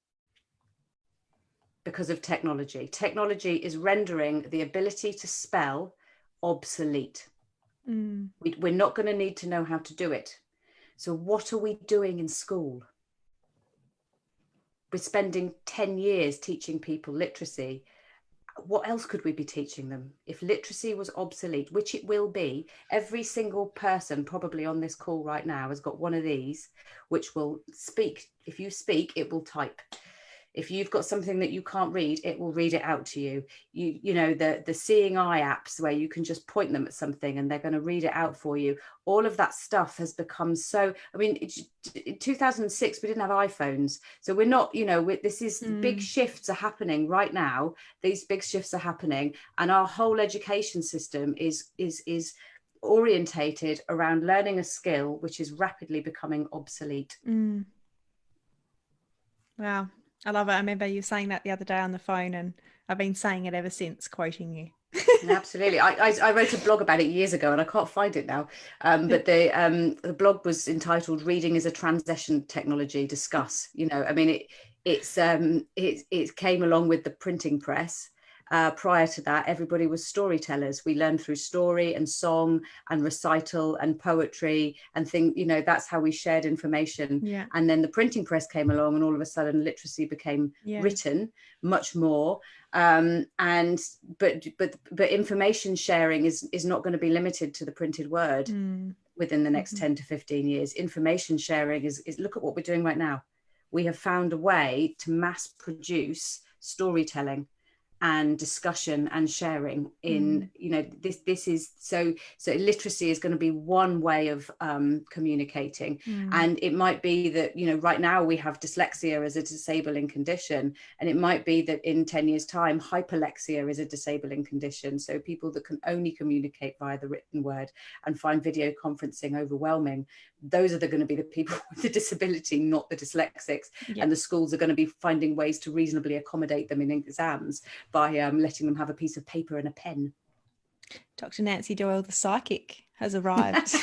[SPEAKER 3] because of technology. Technology is rendering the ability to spell obsolete. We're not going to need to know how to do it. So what are we doing in school? We're spending 10 years teaching people literacy. What else could we be teaching them? If literacy was obsolete, which it will be, every single person probably on this call right now has got one of these, which will speak. If you speak, it will type. If you've got something that you can't read, it will read it out to you. You know, the seeing eye apps where you can just point them at something and they're going to read it out for you. All of that stuff has become so, I mean, in 2006, we didn't have iPhones. So we're not, you know, this is big shifts are happening right now. These big shifts are happening, and our whole education system is orientated around learning a skill which is rapidly becoming obsolete.
[SPEAKER 1] Wow. I love it. I remember you saying that the other day on the phone, and I've been saying it ever since, quoting you.
[SPEAKER 3] Absolutely. I wrote a blog about it years ago and I can't find it now. But the blog was entitled "Reading is a Transition Technology. Discuss." You know, I mean, it came along with the printing press. Prior to that, everybody was storytellers. We learned through story and song and recital and poetry and thing. You know, that's how we shared information.
[SPEAKER 1] Yeah.
[SPEAKER 3] And then the printing press came along, and all of a sudden, literacy became written much more. But information sharing is not going to be limited to the printed word within the next 10 to 15 years. Information sharing is look at what we're doing right now. We have found a way to mass produce storytelling and discussion and sharing in, you know, this is so literacy is going to be one way of communicating. And it might be that, you know, right now we have dyslexia as a disabling condition, and it might be that in 10 years time hyperlexia is a disabling condition, so people that can only communicate via the written word and find video conferencing overwhelming. Those are going to be the people with the disability, not the dyslexics. And the schools are going to be finding ways to reasonably accommodate them in exams by letting them have a piece of paper and a pen.
[SPEAKER 1] Dr. Nancy Doyle, the psychic, has arrived.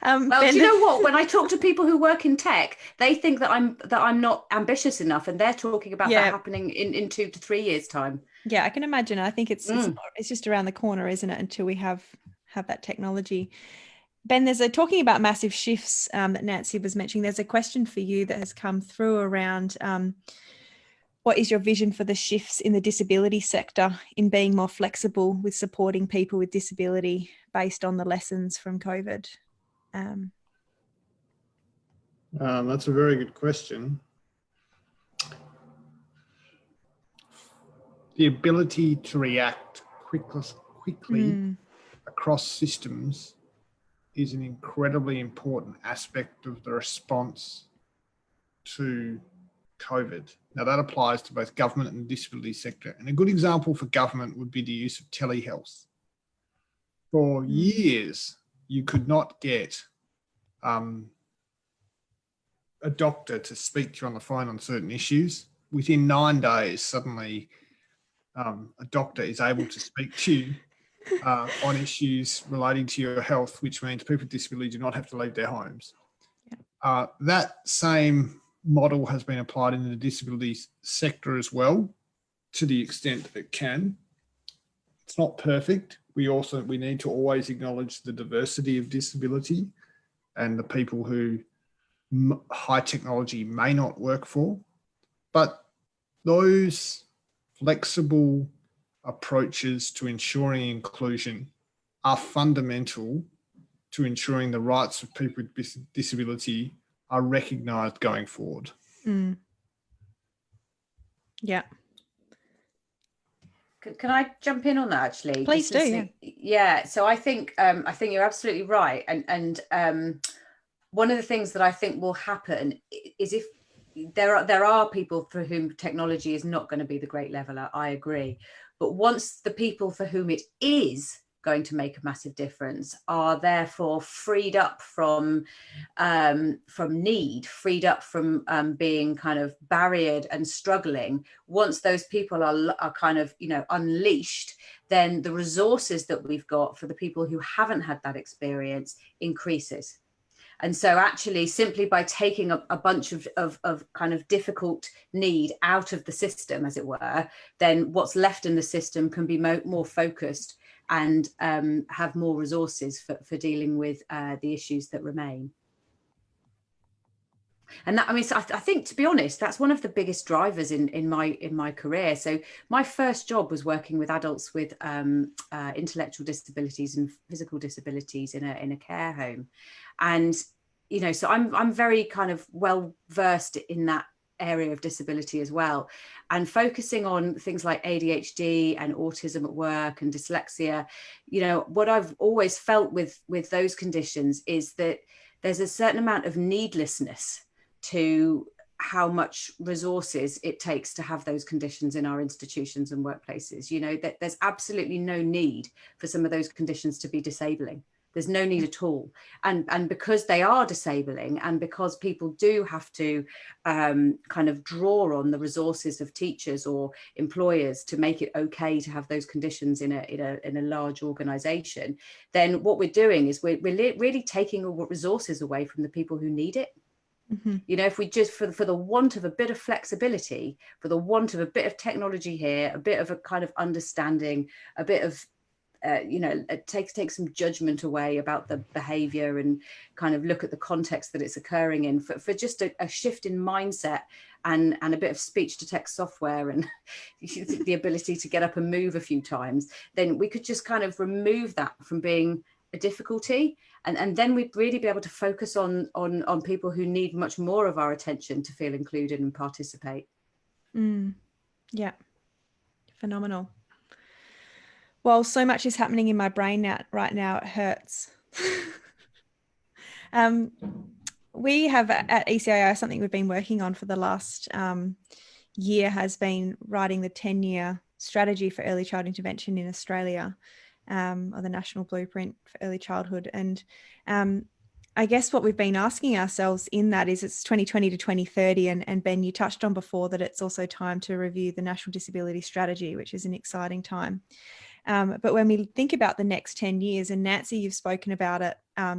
[SPEAKER 3] Well, do you know what? When I talk to people who work in tech, they think that I'm not ambitious enough, and they're talking about that happening in 2 to 3 years' time.
[SPEAKER 1] Yeah, I can imagine. I think it's just around the corner, isn't it? Until we have that technology. Ben, there's talking about massive shifts that Nancy was mentioning. There's a question for you that has come through around what is your vision for the shifts in the disability sector in being more flexible with supporting people with disability based on the lessons from COVID?
[SPEAKER 2] That's a very good question. The ability to react quickly across systems is an incredibly important aspect of the response to COVID. Now that applies to both government and the disability sector. And a good example for government would be the use of telehealth. For years, you could not get a doctor to speak to you on the phone on certain issues. Within 9 days, suddenly a doctor is able to speak to you on issues relating to your health, which means people with disability do not have to leave their homes. That same model has been applied in the disability sector as well, to the extent it can. It's not perfect. We need to always acknowledge the diversity of disability and the people who high technology may not work for. But those flexible approaches to ensuring inclusion are fundamental to ensuring the rights of people with disability are recognised going forward.
[SPEAKER 3] Yeah. Can I jump in on that actually?
[SPEAKER 1] Please do.
[SPEAKER 3] Yeah. So I think you're absolutely right. And one of the things that I think will happen is if there are people for whom technology is not going to be the great leveler, I agree. But once the people for whom it is going to make a massive difference are therefore freed up from need, freed up from being kind of barriered and struggling, once those people are kind of, you know, unleashed, then the resources that we've got for the people who haven't had that experience increases. And so actually simply by taking a bunch of kind of difficult need out of the system, as it were, then what's left in the system can be more focused and have more resources for dealing with the issues that remain. And that, I mean, so I think, to be honest, that's one of the biggest drivers in my career. So my first job was working with adults with intellectual disabilities and physical disabilities in a care home. And, you know, so I'm very kind of well versed in that area of disability as well, and focusing on things like ADHD and autism at work and dyslexia. You know, what I've always felt with those conditions is that there's a certain amount of needlessness to how much resources it takes to have those conditions in our institutions and workplaces. You know, that there's absolutely no need for some of those conditions to be disabling. There's no need at all. And because they are disabling, and because people do have to kind of draw on the resources of teachers or employers to make it okay to have those conditions in a large organization, then what we're doing is we're really taking resources away from the people who need it.
[SPEAKER 1] Mm-hmm.
[SPEAKER 3] You know, if we just, for the want of a bit of flexibility, for the want of a bit of technology here, a bit of a kind of understanding, a bit of you know, take some judgment away about the behavior and kind of look at the context that it's occurring in, for just a shift in mindset and a bit of speech to text software and the ability to get up and move a few times, then we could just kind of remove that from being a difficulty, and then we'd really be able to focus on people who need much more of our attention to feel included and participate.
[SPEAKER 1] Yeah, phenomenal. Well, so much is happening in my brain right now, it hurts. We have at ECIO, something we've been working on for the last year has been writing the 10-year strategy for early child intervention in Australia, or the National Blueprint for Early Childhood. And I guess what we've been asking ourselves in that is it's 2020 to 2030. And Ben, you touched on before that it's also time to review the National Disability Strategy, which is an exciting time. But when we think about the next 10 years, and Nancy, you've spoken about it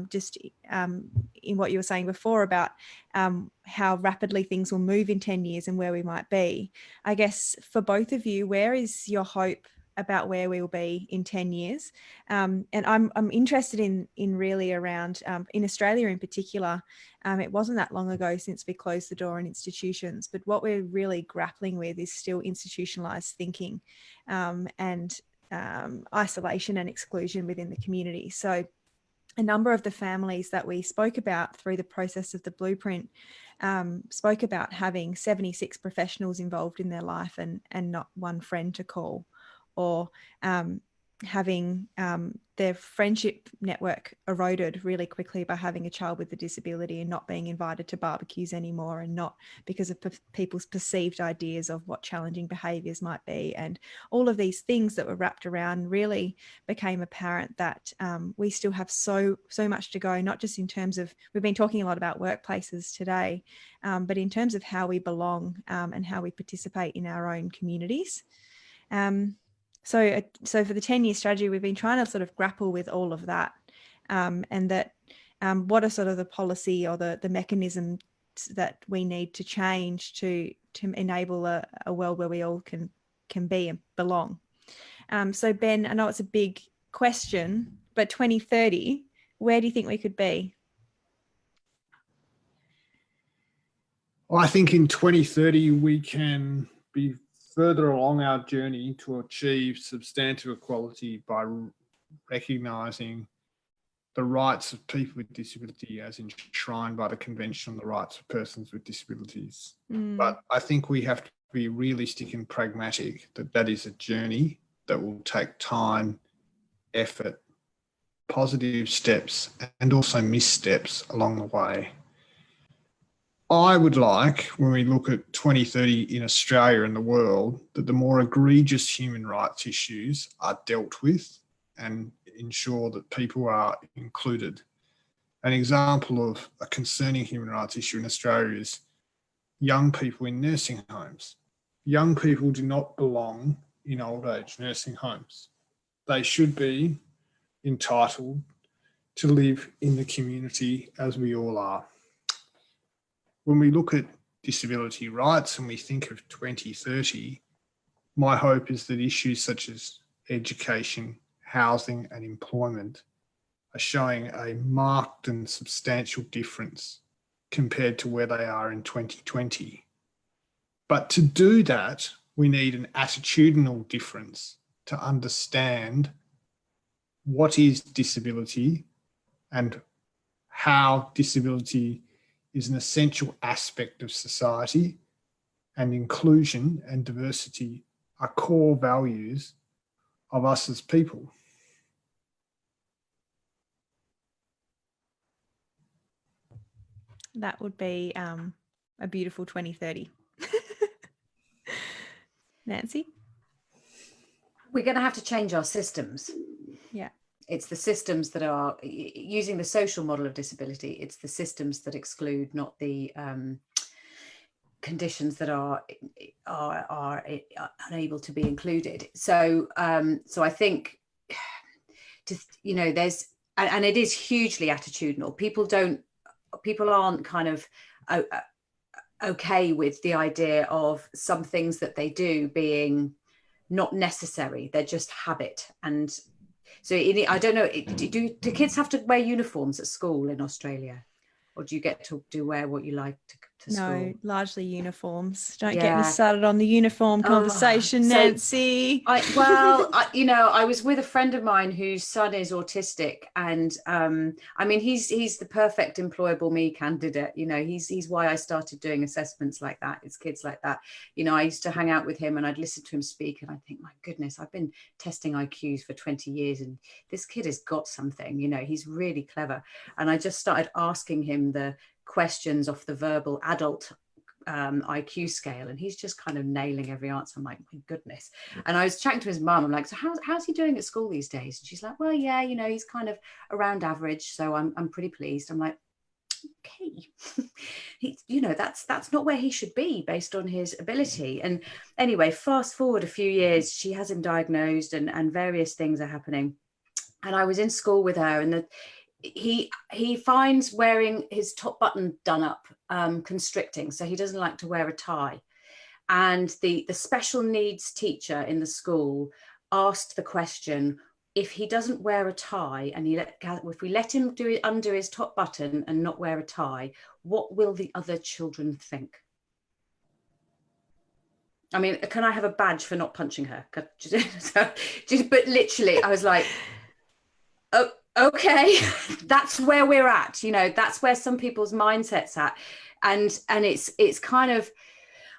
[SPEAKER 1] just in what you were saying before about how rapidly things will move in 10 years and where we might be. I guess for both of you, where is your hope about where we will be in 10 years? And I'm interested in really around, in Australia in particular, it wasn't that long ago since we closed the door on institutions, but what we're really grappling with is still institutionalized thinking and isolation and exclusion within the community. So a number of the families that we spoke about through the process of the blueprint spoke about having 76 professionals involved in their life and not one friend to call, or having their friendship network eroded really quickly by having a child with a disability and not being invited to barbecues anymore, and not because of people's perceived ideas of what challenging behaviours might be. And all of these things that were wrapped around really became apparent that we still have so much to go, not just in terms of, we've been talking a lot about workplaces today, but in terms of how we belong and how we participate in our own communities. So for the 10-year strategy, we've been trying to sort of grapple with all of that, and that what are sort of the policy or the mechanisms that we need to change to enable a world where we all can be and belong. So Ben, I know it's a big question, but 2030, where do you think we could be?
[SPEAKER 2] Well, I think in 2030 we can be further along our journey to achieve substantive equality by recognising the rights of people with disability as enshrined by the Convention on the Rights of Persons with Disabilities. But I think we have to be realistic and pragmatic that is a journey that will take time, effort, positive steps, and also missteps along the way. I would like, when we look at 2030 in Australia and the world, that the more egregious human rights issues are dealt with and ensure that people are included. An example of a concerning human rights issue in Australia is young people in nursing homes. Young people do not belong in old age nursing homes. They should be entitled to live in the community as we all are. When we look at disability rights and we think of 2030, my hope is that issues such as education, housing and employment are showing a marked and substantial difference compared to where they are in 2020. But to do that, we need an attitudinal difference to understand what is disability and how disability is an essential aspect of society, and inclusion and diversity are core values of us as people.
[SPEAKER 1] That would be a beautiful 2030. Nancy?
[SPEAKER 3] We're going to have to change our systems.
[SPEAKER 1] Yeah.
[SPEAKER 3] it's the systems that are using the social model of disability. It's the systems that exclude, not the conditions that are unable to be included. So I think, there's, and it is hugely attitudinal. People aren't kind of okay with the idea of some things that they do being not necessary. They're just habit. And so I don't know, do kids have to wear uniforms at school in Australia? Or do you get to wear what you like to school?
[SPEAKER 1] No, largely uniforms. Don't get me started on the uniform conversation, Nancy.
[SPEAKER 3] I was with a friend of mine whose son is autistic, and he's the perfect employable me candidate. He's why I started doing assessments like that. It's kids like that. I used to hang out with him and I'd listen to him speak, and I think, my goodness, I've been testing IQs for 20 years and this kid has got something. He's really clever. And I just started asking him the questions off the verbal adult IQ scale, and he's just kind of nailing every answer. I'm like, my goodness. And I was chatting to his mum. I'm like, so how's he doing at school these days? And she's like, well, yeah, he's kind of around average, so I'm pretty pleased. I'm like, okay. That's not where he should be based on his ability. And anyway, fast forward a few years, she has him diagnosed, and various things are happening. And I was in school with her, and he finds wearing his top button done up constricting, so he doesn't like to wear a tie. And the special needs teacher in the school asked the question, if he doesn't wear a tie, and if we let him undo his top button and not wear a tie, what will the other children think? I mean, can I have a badge for not punching her? But literally, I was like, oh, okay, that's where we're at. That's where some people's mindsets at. And it's kind of,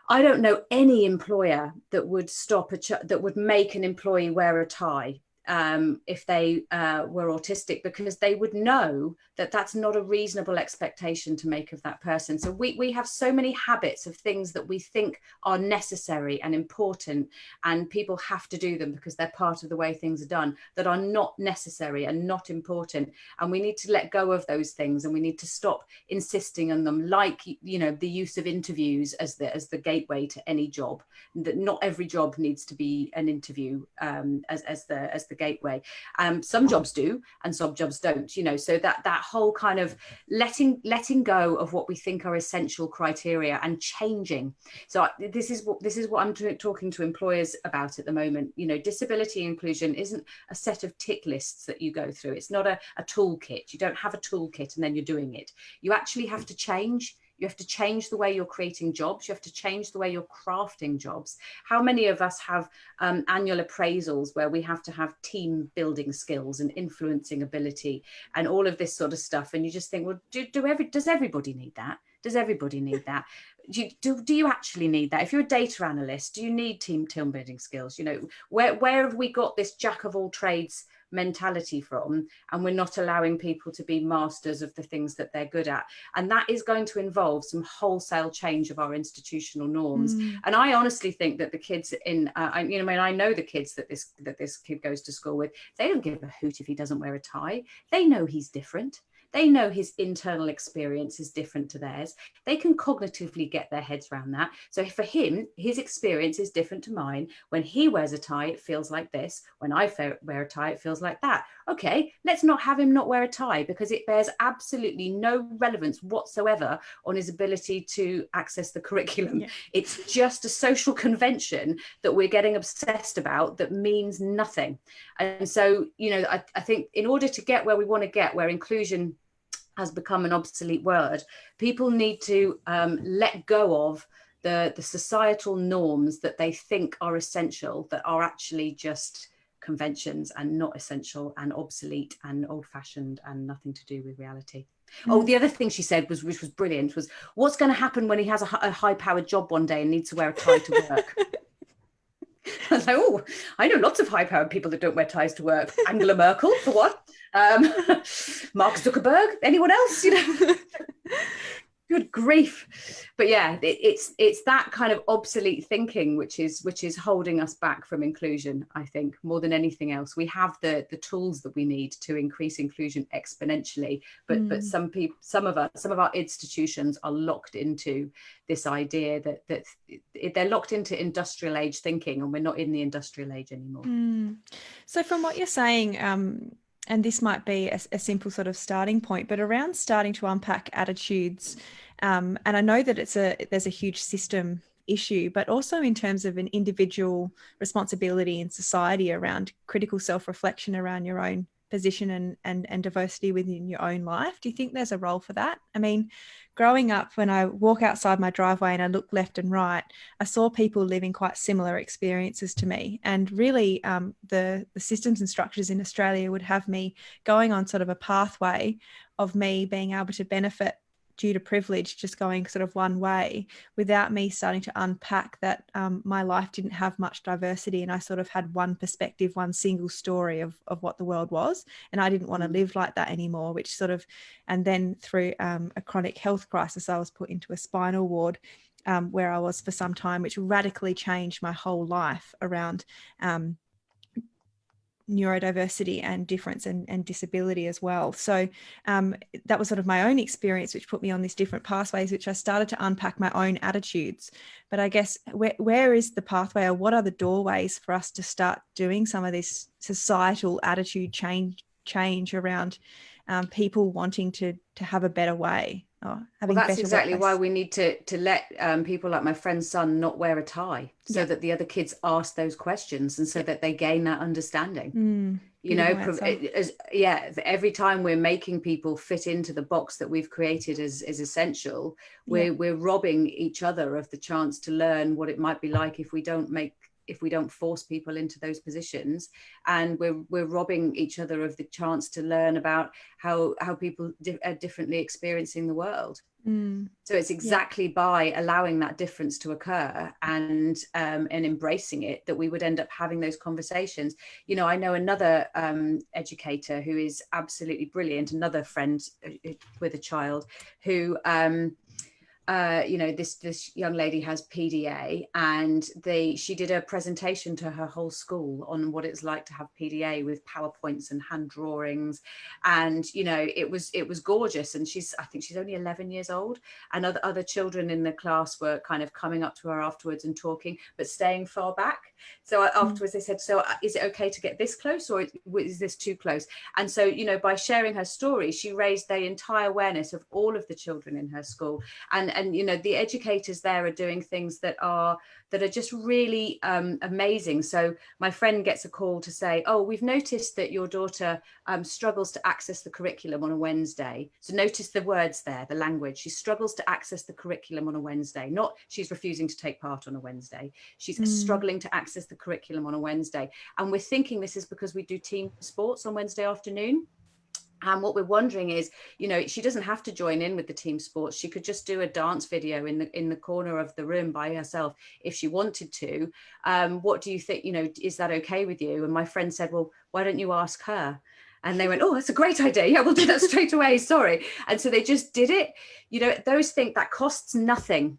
[SPEAKER 3] I don't know any employer that would that would make an employee wear a tie if they were autistic, because they would know that that's not a reasonable expectation to make of that person. So we have so many habits of things that we think are necessary and important, and people have to do them because they're part of the way things are done, that are not necessary and not important. And we need to let go of those things, and we need to stop insisting on them, like the use of interviews as the gateway to any job. That not every job needs to be an interview as the gateway. Some jobs do and some jobs don't, so that whole kind of letting go of what we think are essential criteria and changing. So this is what I'm talking to employers about at the moment. Disability inclusion isn't a set of tick lists that you go through. It's not a toolkit. You don't have a toolkit and then you're doing it. You actually have to change. You have to change the way you're creating jobs. You have to change the way you're crafting jobs. How many of us have annual appraisals where we have to have team building skills and influencing ability and all of this sort of stuff? And you just think, well, does everybody need that? Does everybody need that? Do you actually need that? If you're a data analyst, do you need team building skills? Where have we got this jack of all trades mentality from, and we're not allowing people to be masters of the things that they're good at? And that is going to involve some wholesale change of our institutional norms. And I honestly think that the kids I know the kids that this kid goes to school with, they don't give a hoot if he doesn't wear a tie. They know he's different. They know his internal experience is different to theirs. They can cognitively get their heads around that. So for him, his experience is different to mine. When he wears a tie, it feels like this. When I wear a tie, it feels like that. Okay, let's not have him not wear a tie, because it bears absolutely no relevance whatsoever on his ability to access the curriculum. Yeah. It's just a social convention that we're getting obsessed about that means nothing. And so, I think in order to get where we want to get, where inclusion has become an obsolete word, people need to let go of the societal norms that they think are essential, that are actually just conventions and not essential and obsolete and old-fashioned and nothing to do with reality. Oh, the other thing she said which was brilliant, was what's going to happen when he has a high-powered job one day and needs to wear a tie to work? I was like, oh, I know lots of high-powered people that don't wear ties to work. Angela Merkel, for one. Mark Zuckerberg. Anyone else? Good grief. But yeah, it's that kind of obsolete thinking which is holding us back from inclusion, I think, more than anything else. We have the tools that we need to increase inclusion exponentially, but some of our institutions are locked into this idea that they're locked into industrial age thinking, and we're not in the industrial age anymore.
[SPEAKER 1] So from what you're saying, and this might be a simple sort of starting point, but around starting to unpack attitudes, and I know that there's a huge system issue, but also in terms of an individual responsibility in society around critical self-reflection around your own position and diversity within your own life. Do you think there's a role for that? I mean, growing up, when I walk outside my driveway and I look left and right, I saw people living quite similar experiences to me. And really, the systems and structures in Australia would have me going on sort of a pathway of me being able to benefit due to privilege, just going sort of one way, without me starting to unpack that my life didn't have much diversity, and I sort of had one perspective, one single story of what the world was, and I didn't want to live like that anymore, which sort of, and then through a chronic health crisis, I was put into a spinal ward where I was for some time, which radically changed my whole life around neurodiversity and difference and disability as well. So that was sort of my own experience, which put me on these different pathways, which I started to unpack my own attitudes. But I guess where is the pathway, or what are the doorways for us to start doing some of this societal attitude change around people wanting to have a better way? Well,
[SPEAKER 3] that's exactly why we need to let people like my friend's son not wear a tie, so that the other kids ask those questions, and so that they gain that understanding. You know, every time we're making people fit into the box that we've created as essential, we're robbing each other of the chance to learn what it might be like if we don't force people into those positions, and we're robbing each other of the chance to learn about how people are differently experiencing the world. So it's exactly by allowing that difference to occur and embracing it that we would end up having those conversations. You know, I know another educator who is absolutely brilliant, another friend with a child who you know, this young lady has PDA, and she did a presentation to her whole school on what it's like to have PDA, with PowerPoints and hand drawings, and you know, it was gorgeous. And I think she's only 11 years old, and other children in the class were kind of coming up to her afterwards and talking, but staying far back. So afterwards they said, so is it okay to get this close, or is this too close? And so, you know, by sharing her story, she raised the entire awareness of all of the children in her school. And you know, the educators there are doing things that are just really amazing. So my friend gets a call to say, oh, we've noticed that your daughter struggles to access the curriculum on a Wednesday. So notice the words there, the language. She struggles to access the curriculum on a Wednesday. Not she's refusing to take part on a Wednesday. She's struggling to access the curriculum on a Wednesday. And we're thinking this is because we do team sports on Wednesday afternoon. And what we're wondering is, you know, she doesn't have to join in with the team sports. She could just do a dance video in the corner of the room by herself if she wanted to. What do you think? You know, is that okay with you? And my friend said, well, why don't you ask her? And they went, oh, that's a great idea. Yeah, we'll do that straight away. Sorry. And so they just did it. You know, those things that costs nothing.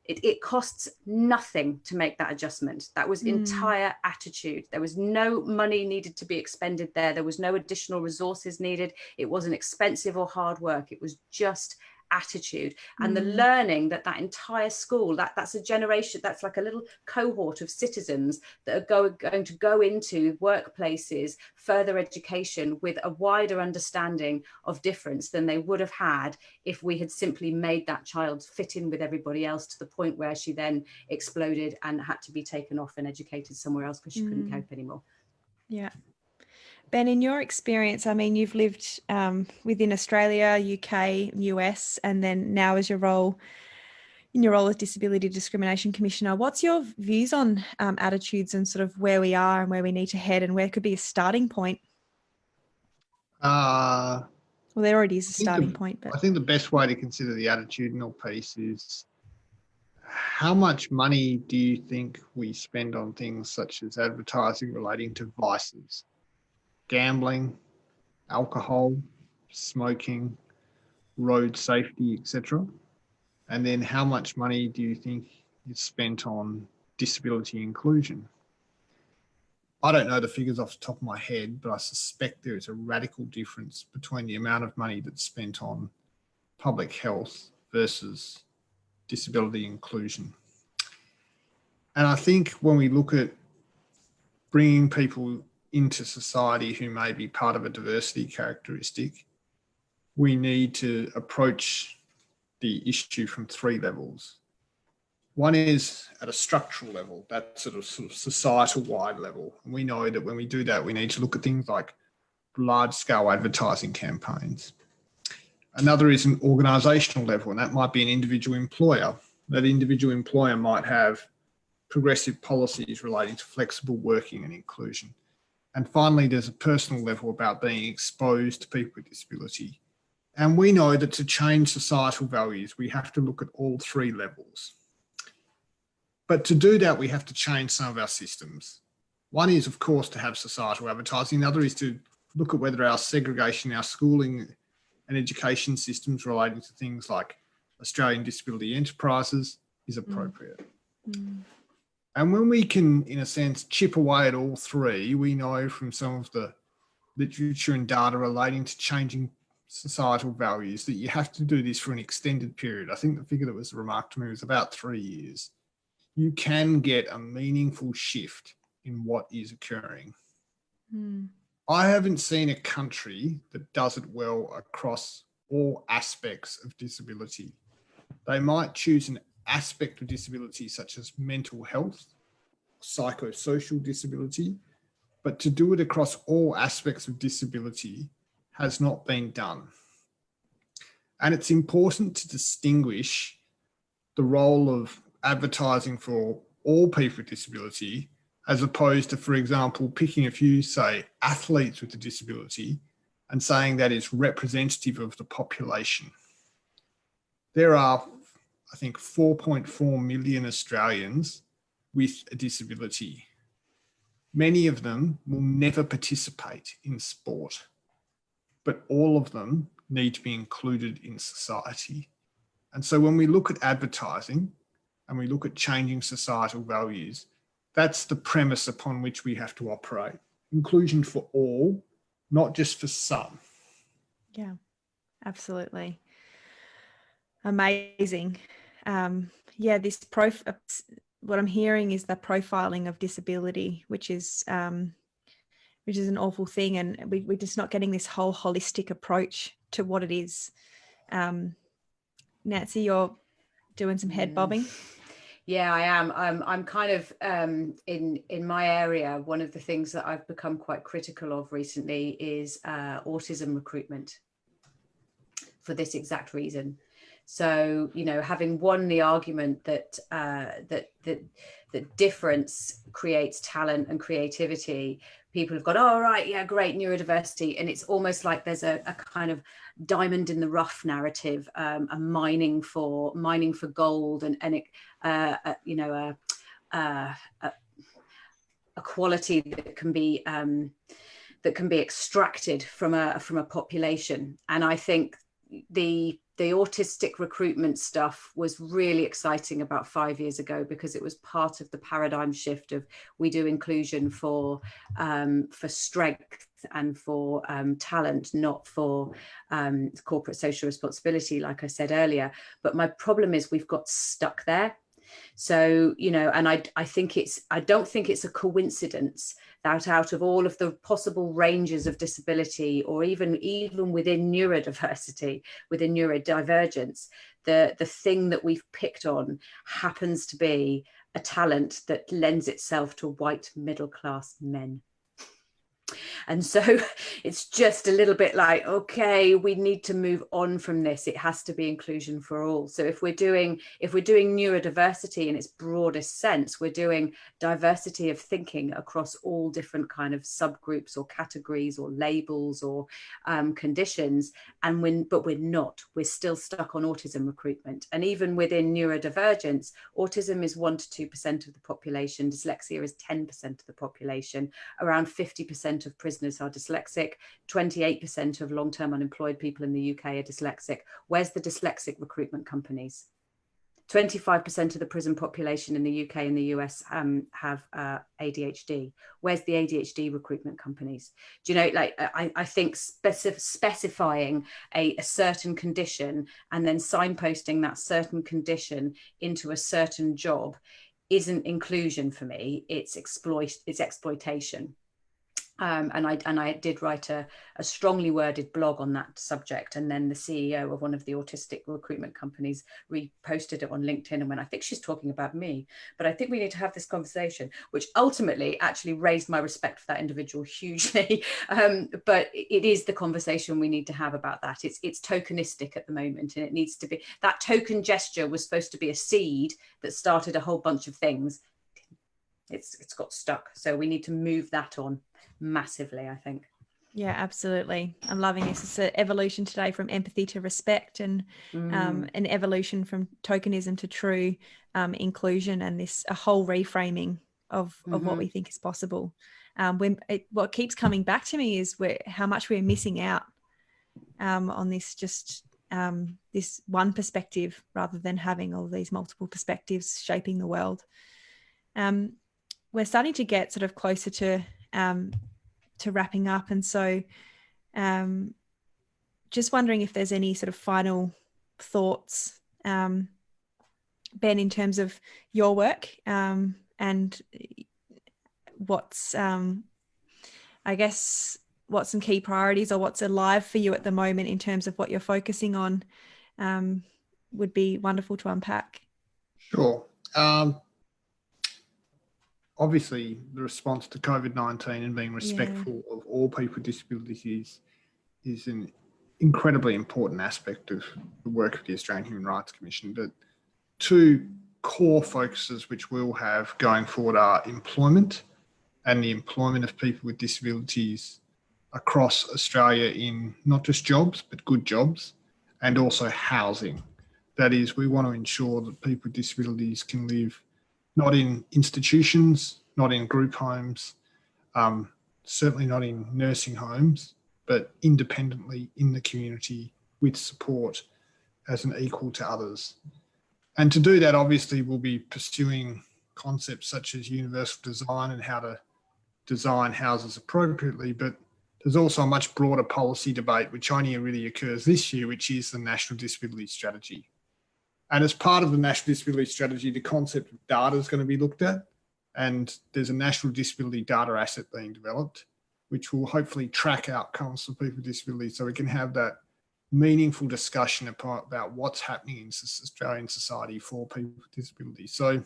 [SPEAKER 3] It costs nothing to make that adjustment. That was entire attitude. There was no money needed to be expended there. There was no additional resources needed. It wasn't expensive or hard work. It was just attitude. And the learning that entire school, that's a generation, that's like a little cohort of citizens that are going to go into workplaces, further education with a wider understanding of difference than they would have had if we had simply made that child fit in with everybody else, to the point where she then exploded and had to be taken off and educated somewhere else because she couldn't cope anymore.
[SPEAKER 1] Yeah. Ben, in your experience, I mean, you've lived within Australia, UK, US, and then now as your role as Disability Discrimination Commissioner. What's your views on attitudes and sort of where we are and where we need to head, and where could be a starting point? Well, there already is a starting point. But
[SPEAKER 2] I think the best way to consider the attitudinal piece is, how much money do you think we spend on things such as advertising relating to vices? Gambling, alcohol, smoking, road safety, etc. And then how much money do you think is spent on disability inclusion? I don't know the figures off the top of my head, but I suspect there is a radical difference between the amount of money that's spent on public health versus disability inclusion. And I think when we look at bringing people into society who may be part of a diversity characteristic, we need to approach the issue from three levels. One is at a structural level, that's sort of societal wide level. And we know that when we do that, we need to look at things like large scale advertising campaigns. Another is an organisational level, and that might be an individual employer. That individual employer might have progressive policies relating to flexible working and inclusion. And finally, there's a personal level about being exposed to people with disability. And we know that to change societal values, we have to look at all three levels. But to do that, we have to change some of our systems. One is, of course, to have societal advertising. The other is to look at whether our segregation, our schooling and education systems relating to things like Australian disability enterprises is appropriate. And when we can, in a sense, chip away at all three, we know from some of the literature and data relating to changing societal values that you have to do this for an extended period. I think the figure that was remarked to me was about 3 years. You can get a meaningful shift in what is occurring. I haven't seen a country that does it well across all aspects of disability. They might choose an aspect of disability such as mental health, psychosocial disability, but to do it across all aspects of disability has not been done. And it's important to distinguish the role of advertising for all people with disability as opposed to, for example, picking a few, say, athletes with a disability and saying that is representative of the population. There are, I think, 4.4 million Australians with a disability. Many of them will never participate in sport, but all of them need to be included in society. And so when we look at advertising and we look at changing societal values, that's the premise upon which we have to operate. Inclusion for all, not just for some.
[SPEAKER 1] Yeah, absolutely. Amazing. What I'm hearing is the profiling of disability, which is an awful thing, and we're just not getting this whole holistic approach to what it is. Nancy, you're doing some head bobbing.
[SPEAKER 3] Yeah, I am. I'm kind of in my area. One of the things that I've become quite critical of recently is autism recruitment, for this exact reason. So, you know, having won the argument that that difference creates talent and creativity, people have gone, oh, right, yeah, great, neurodiversity. And it's almost like there's a kind of diamond in the rough narrative, a mining for gold, and a quality that can be extracted from a population. And I think the autistic recruitment stuff was really exciting about 5 years ago, because it was part of the paradigm shift of we do inclusion for strength and for talent, not for corporate social responsibility, like I said earlier. But my problem is we've got stuck there. So, you know, and I don't think it's a coincidence that out of all of the possible ranges of disability, or even within neurodiversity, within neurodivergence, the thing that we've picked on happens to be a talent that lends itself to white middle class men. And so it's just a little bit like, okay, we need to move on from this. It has to be inclusion for all. So if we're doing neurodiversity in its broadest sense, we're doing diversity of thinking across all different kind of subgroups or categories or labels or conditions. But we're not. We're still stuck on autism recruitment. And even within neurodivergence, autism is 1 to 2% of the population. Dyslexia is 10% of the population. Around 50% of prisoners are dyslexic. 28% of long-term unemployed people in the UK are dyslexic. Where's the dyslexic recruitment companies?
[SPEAKER 4] 25% of the prison population in the UK and the US have ADHD. Where's the ADHD recruitment companies? Do you know, like, I think specifying a certain condition and then signposting that certain condition into a certain job isn't inclusion for me. It's exploitation. And I did write a strongly worded blog on that subject, and then the CEO of one of the autistic recruitment companies reposted it on LinkedIn and went, I think she's talking about me, but I think we need to have this conversation, which ultimately actually raised my respect for that individual hugely. But it is the conversation we need to have about that. It's tokenistic at the moment, and it needs to be. That token gesture was supposed to be a seed that started a whole bunch of things. It's got stuck, so we need to move that on massively, I think.
[SPEAKER 1] Yeah, absolutely. I'm loving this. It's an evolution today from empathy to respect, and an evolution from tokenism to true inclusion, and a whole reframing of what we think is possible. What keeps coming back to me is how much we're missing out on this this one perspective, rather than having all these multiple perspectives shaping the world. We're starting to get sort of closer to wrapping up, and so just wondering if there's any sort of final thoughts, Ben, in terms of your work, and what's I guess what's some key priorities, or what's alive for you at the moment in terms of what you're focusing on, would be wonderful to unpack.
[SPEAKER 2] Sure. Obviously, the response to COVID-19 and being respectful of all people with disabilities is an incredibly important aspect of the work of the Australian Human Rights Commission. But two core focuses which we'll have going forward are employment, and the employment of people with disabilities across Australia in not just jobs, but good jobs, and also housing. That is, we want to ensure that people with disabilities can live not in institutions, not in group homes, certainly not in nursing homes, but independently in the community with support as an equal to others. And to do that, obviously, we'll be pursuing concepts such as universal design and how to design houses appropriately, but there's also a much broader policy debate, which only really occurs this year, which is the National Disability Strategy. And as part of the National Disability Strategy, the concept of data is going to be looked at. And there's a National Disability Data Asset being developed, which will hopefully track outcomes for people with disabilities, so we can have that meaningful discussion about what's happening in Australian society for people with disabilities. So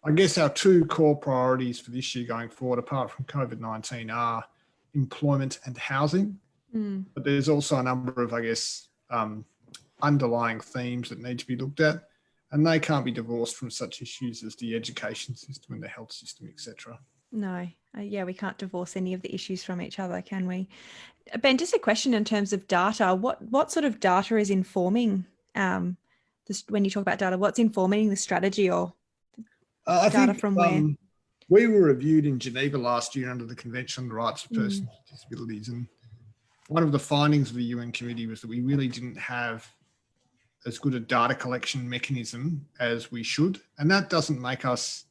[SPEAKER 2] I guess our two core priorities for this year going forward, apart from COVID-19, are employment and housing. But there's also a number of, I guess, underlying themes that need to be looked at, and they can't be divorced from such issues as the education system and the health system, etc. No,
[SPEAKER 1] we can't divorce any of the issues from each other, can we? Ben, just a question in terms of data. What sort of data is informing when you talk about data? What's informing the strategy, or data from where?
[SPEAKER 2] We were reviewed in Geneva last year under the Convention on the Rights of Persons with Disabilities, and one of the findings of the UN committee was that we really didn't have as good a data collection mechanism as we should. And that doesn't make us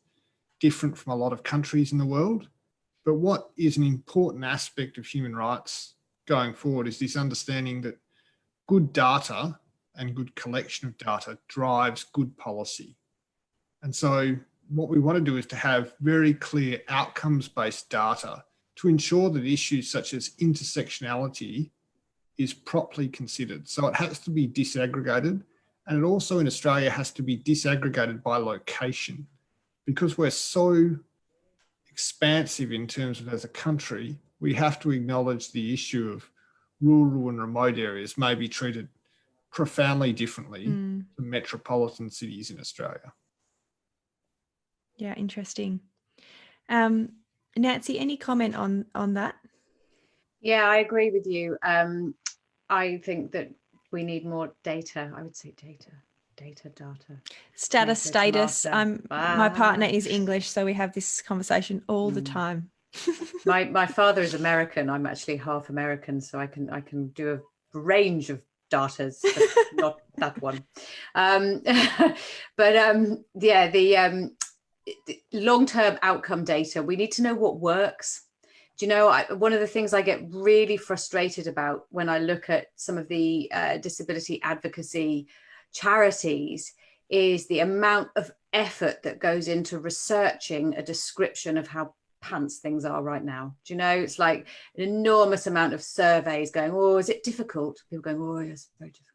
[SPEAKER 2] different from a lot of countries in the world. But what is an important aspect of human rights going forward is this understanding that good data and good collection of data drives good policy. And so what we want to do is to have very clear outcomes-based data to ensure that issues such as intersectionality is properly considered. So it has to be disaggregated, and it also in Australia has to be disaggregated by location, because we're so expansive in terms of as a country, we have to acknowledge the issue of rural and remote areas may be treated profoundly differently to metropolitan cities in Australia.
[SPEAKER 1] Yeah, interesting. Nancy, any comment on that?
[SPEAKER 4] Yeah, I agree with you. I think that we need more data. I would say data.
[SPEAKER 1] Status. My partner is English, so we have this conversation all the time.
[SPEAKER 4] My father is American. I'm actually half American, so I can do a range of datas, not that one. Yeah, the long-term outcome data, we need to know what works. Do you know, one of the things I get really frustrated about when I look at some of the disability advocacy charities is the amount of effort that goes into researching a description of how pants things are right now. Do you know, it's like an enormous amount of surveys going, oh, is it difficult? People going, oh, yes, very difficult.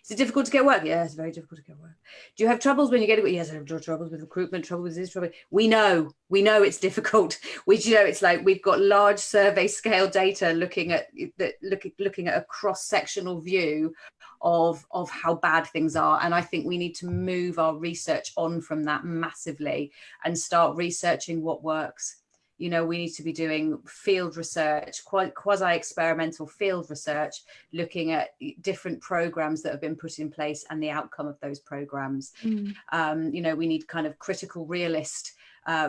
[SPEAKER 4] Is it difficult to get work? Yes, very difficult to get work. Do you have troubles when you get it? Yes, I have troubles with recruitment, trouble with this, trouble. We know it's difficult. It's like we've got large survey scale data looking at a cross-sectional view of how bad things are. And I think we need to move our research on from that massively and start researching what works. You know, we need to be doing field research, quasi-experimental field research, looking at different programs that have been put in place and the outcome of those programs. You know, we need kind of critical realist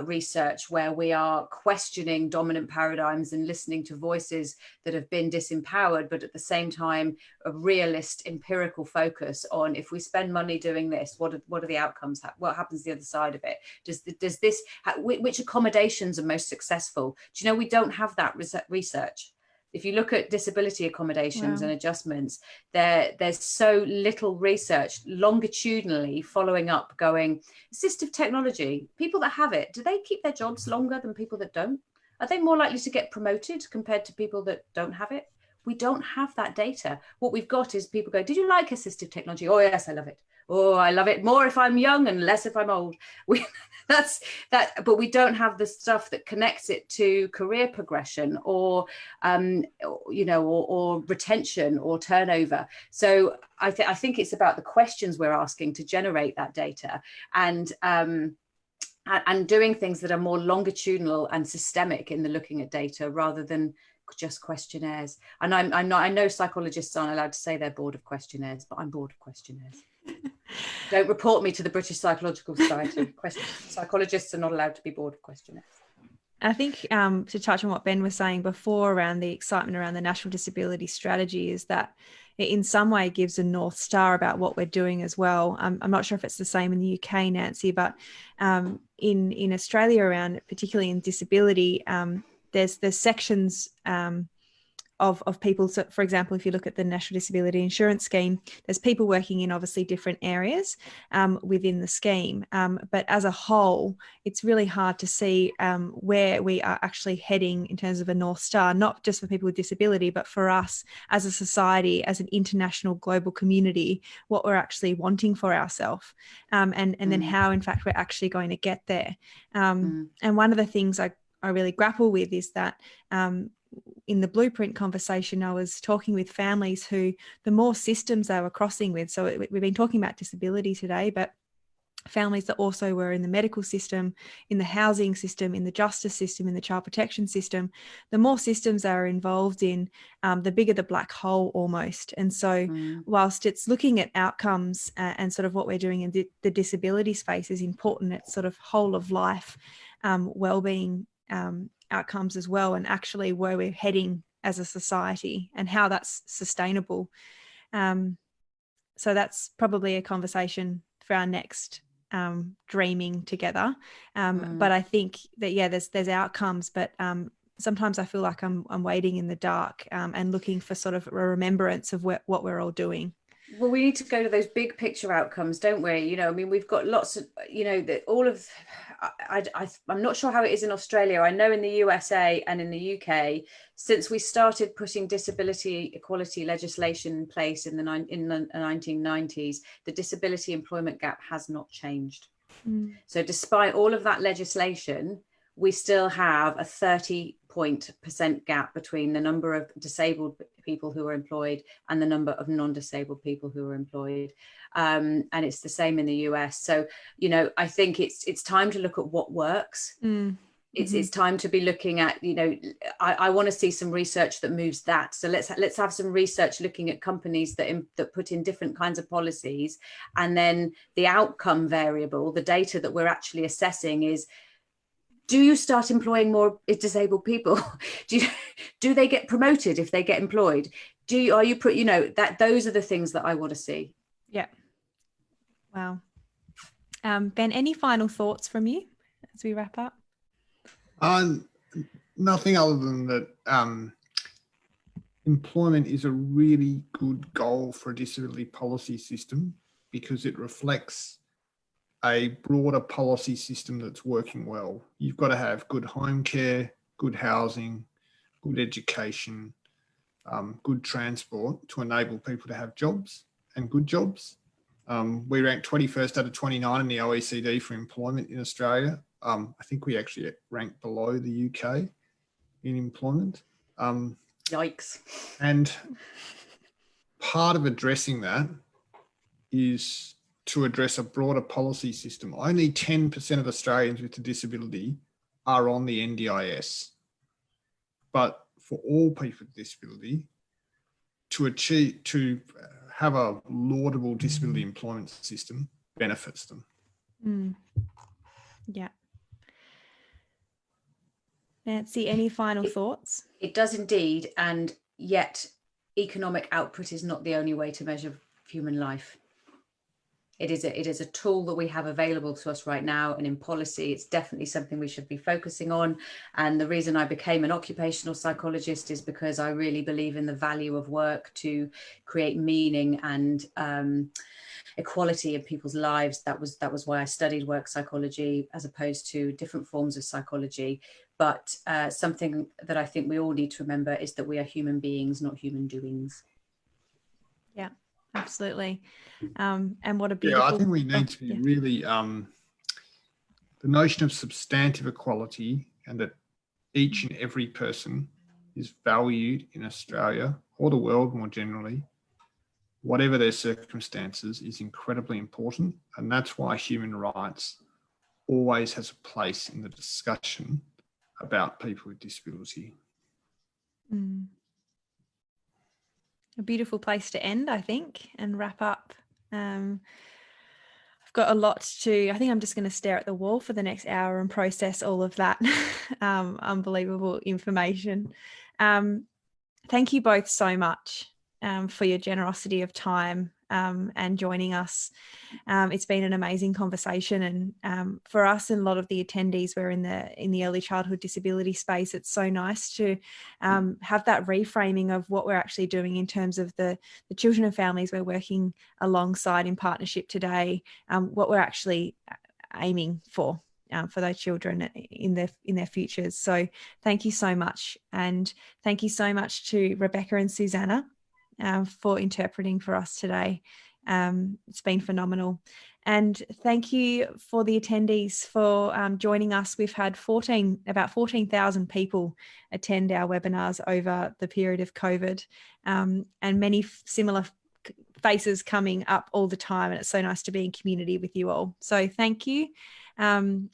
[SPEAKER 4] research where we are questioning dominant paradigms and listening to voices that have been disempowered, but at the same time, a realist empirical focus on, if we spend money doing this, what are the outcomes? What happens the other side of it? Does this, which accommodations are most successful? Do you know, we don't have that research. If you look at disability accommodations and adjustments, there's so little research longitudinally following up going, assistive technology, people that have it, do they keep their jobs longer than people that don't? Are they more likely to get promoted compared to people that don't have it? We don't have that data. What we've got is people go, did you like assistive technology? Oh, yes, I love it. Oh, I love it more if I'm young and less if I'm old. But we don't have the stuff that connects it to career progression or retention or turnover. So I think it's about the questions we're asking to generate that data and doing things that are more longitudinal and systemic in the looking at data rather than just questionnaires. And I know psychologists aren't allowed to say they're bored of questionnaires, but I'm bored of questionnaires. Don't report me to the British Psychological Society. Psychologists are not allowed to be bored of questionnaires.
[SPEAKER 1] I think to touch on what Ben was saying before around the excitement around the National Disability Strategy is that it in some way gives a North Star about what we're doing as well. I'm not sure if it's the same in the UK, Nancy, but in Australia around, particularly in disability, there's sections of people. So, for example, if you look at the National Disability Insurance Scheme, there's people working in obviously different areas within the scheme. But as a whole, it's really hard to see where we are actually heading in terms of a North Star, not just for people with disability, but for us as a society, as an international global community, what we're actually wanting for ourselves and then how, in fact, we're actually going to get there. And one of the things I really grapple with is that in the blueprint conversation, I was talking with families who the more systems they were crossing with. So we've been talking about disability today, but families that also were in the medical system, in the housing system, in the justice system, in the child protection system, the more systems they are involved in, the bigger the black hole almost. And so whilst it's looking at outcomes and sort of what we're doing in the disability space is important, it's sort of whole of life wellbeing outcomes as well, and actually where we're heading as a society and how that's sustainable. So that's probably a conversation for our next dreaming together. But I think that there's outcomes, but sometimes I feel like I'm waiting in the dark and looking for sort of a remembrance of what we're all doing.
[SPEAKER 4] Well, we need to go to those big picture outcomes, don't we? You know, I mean, we've got lots of, you know, that all of, I'm not sure how it is in Australia. I know in the USA and in the UK, since we started putting disability equality legislation in place in the 1990s, the disability employment gap has not changed. So despite all of that legislation, we still have a 30% gap between the number of disabled people who are employed and the number of non-disabled people who are employed. And it's the same in the US. So, you know, I think it's time to look at what works. It's time to be looking at, you know, I want to see some research that moves that. So let's have some research looking at companies that put in different kinds of policies. And then the outcome variable, the data that we're actually assessing is, do you start employing more disabled people? Do they get promoted if they get employed? those are the things that I want to see.
[SPEAKER 1] Yeah. Wow. Ben, any final thoughts from you as we wrap up?
[SPEAKER 2] Nothing other than that employment is a really good goal for a disability policy system because it reflects a broader policy system that's working well. You've got to have good home care, good housing, good education, good transport to enable people to have jobs and good jobs. We ranked 21st out of 29 in the OECD for employment in Australia. I think we actually ranked below the UK in employment.
[SPEAKER 4] Yikes.
[SPEAKER 2] And part of addressing that is to address a broader policy system. Only 10% of Australians with a disability are on the NDIS. But for all people with disability, to have a laudable disability employment system benefits them.
[SPEAKER 1] Yeah. Nancy, any final thoughts?
[SPEAKER 4] It does indeed, and yet economic output is not the only way to measure human life. It is a tool that we have available to us right now, and in policy, it's definitely something we should be focusing on. And the reason I became an occupational psychologist is because I really believe in the value of work to create meaning and equality in people's lives. That was why I studied work psychology as opposed to different forms of psychology. But something that I think we all need to remember is that we are human beings, not human doings.
[SPEAKER 1] Yeah, absolutely. And what a beautiful...
[SPEAKER 2] Yeah, I think we need to be really... the notion of substantive equality and that each and every person is valued in Australia or the world more generally, whatever their circumstances, is incredibly important. And that's why human rights always has a place in the discussion about people with disability.
[SPEAKER 1] A beautiful place to end, I think, and wrap up. I've got a lot to... I think I'm just going to stare at the wall for the next hour and process all of that unbelievable information. Thank you both so much for your generosity of time and joining us. It's been an amazing conversation, and for us and a lot of the attendees, we're in the early childhood disability space. It's so nice to have that reframing of what we're actually doing in terms of the children and families we're working alongside in partnership today, what we're actually aiming for those children in their futures. So thank you so much, and thank you so much to Rebecca and Susanna for interpreting for us today. It's been phenomenal. And thank you for the attendees for joining us. We've had about 14,000 people attend our webinars over the period of COVID, and many similar faces coming up all the time. And it's so nice to be in community with you all. So thank you. And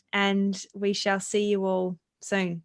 [SPEAKER 1] we shall see you all soon.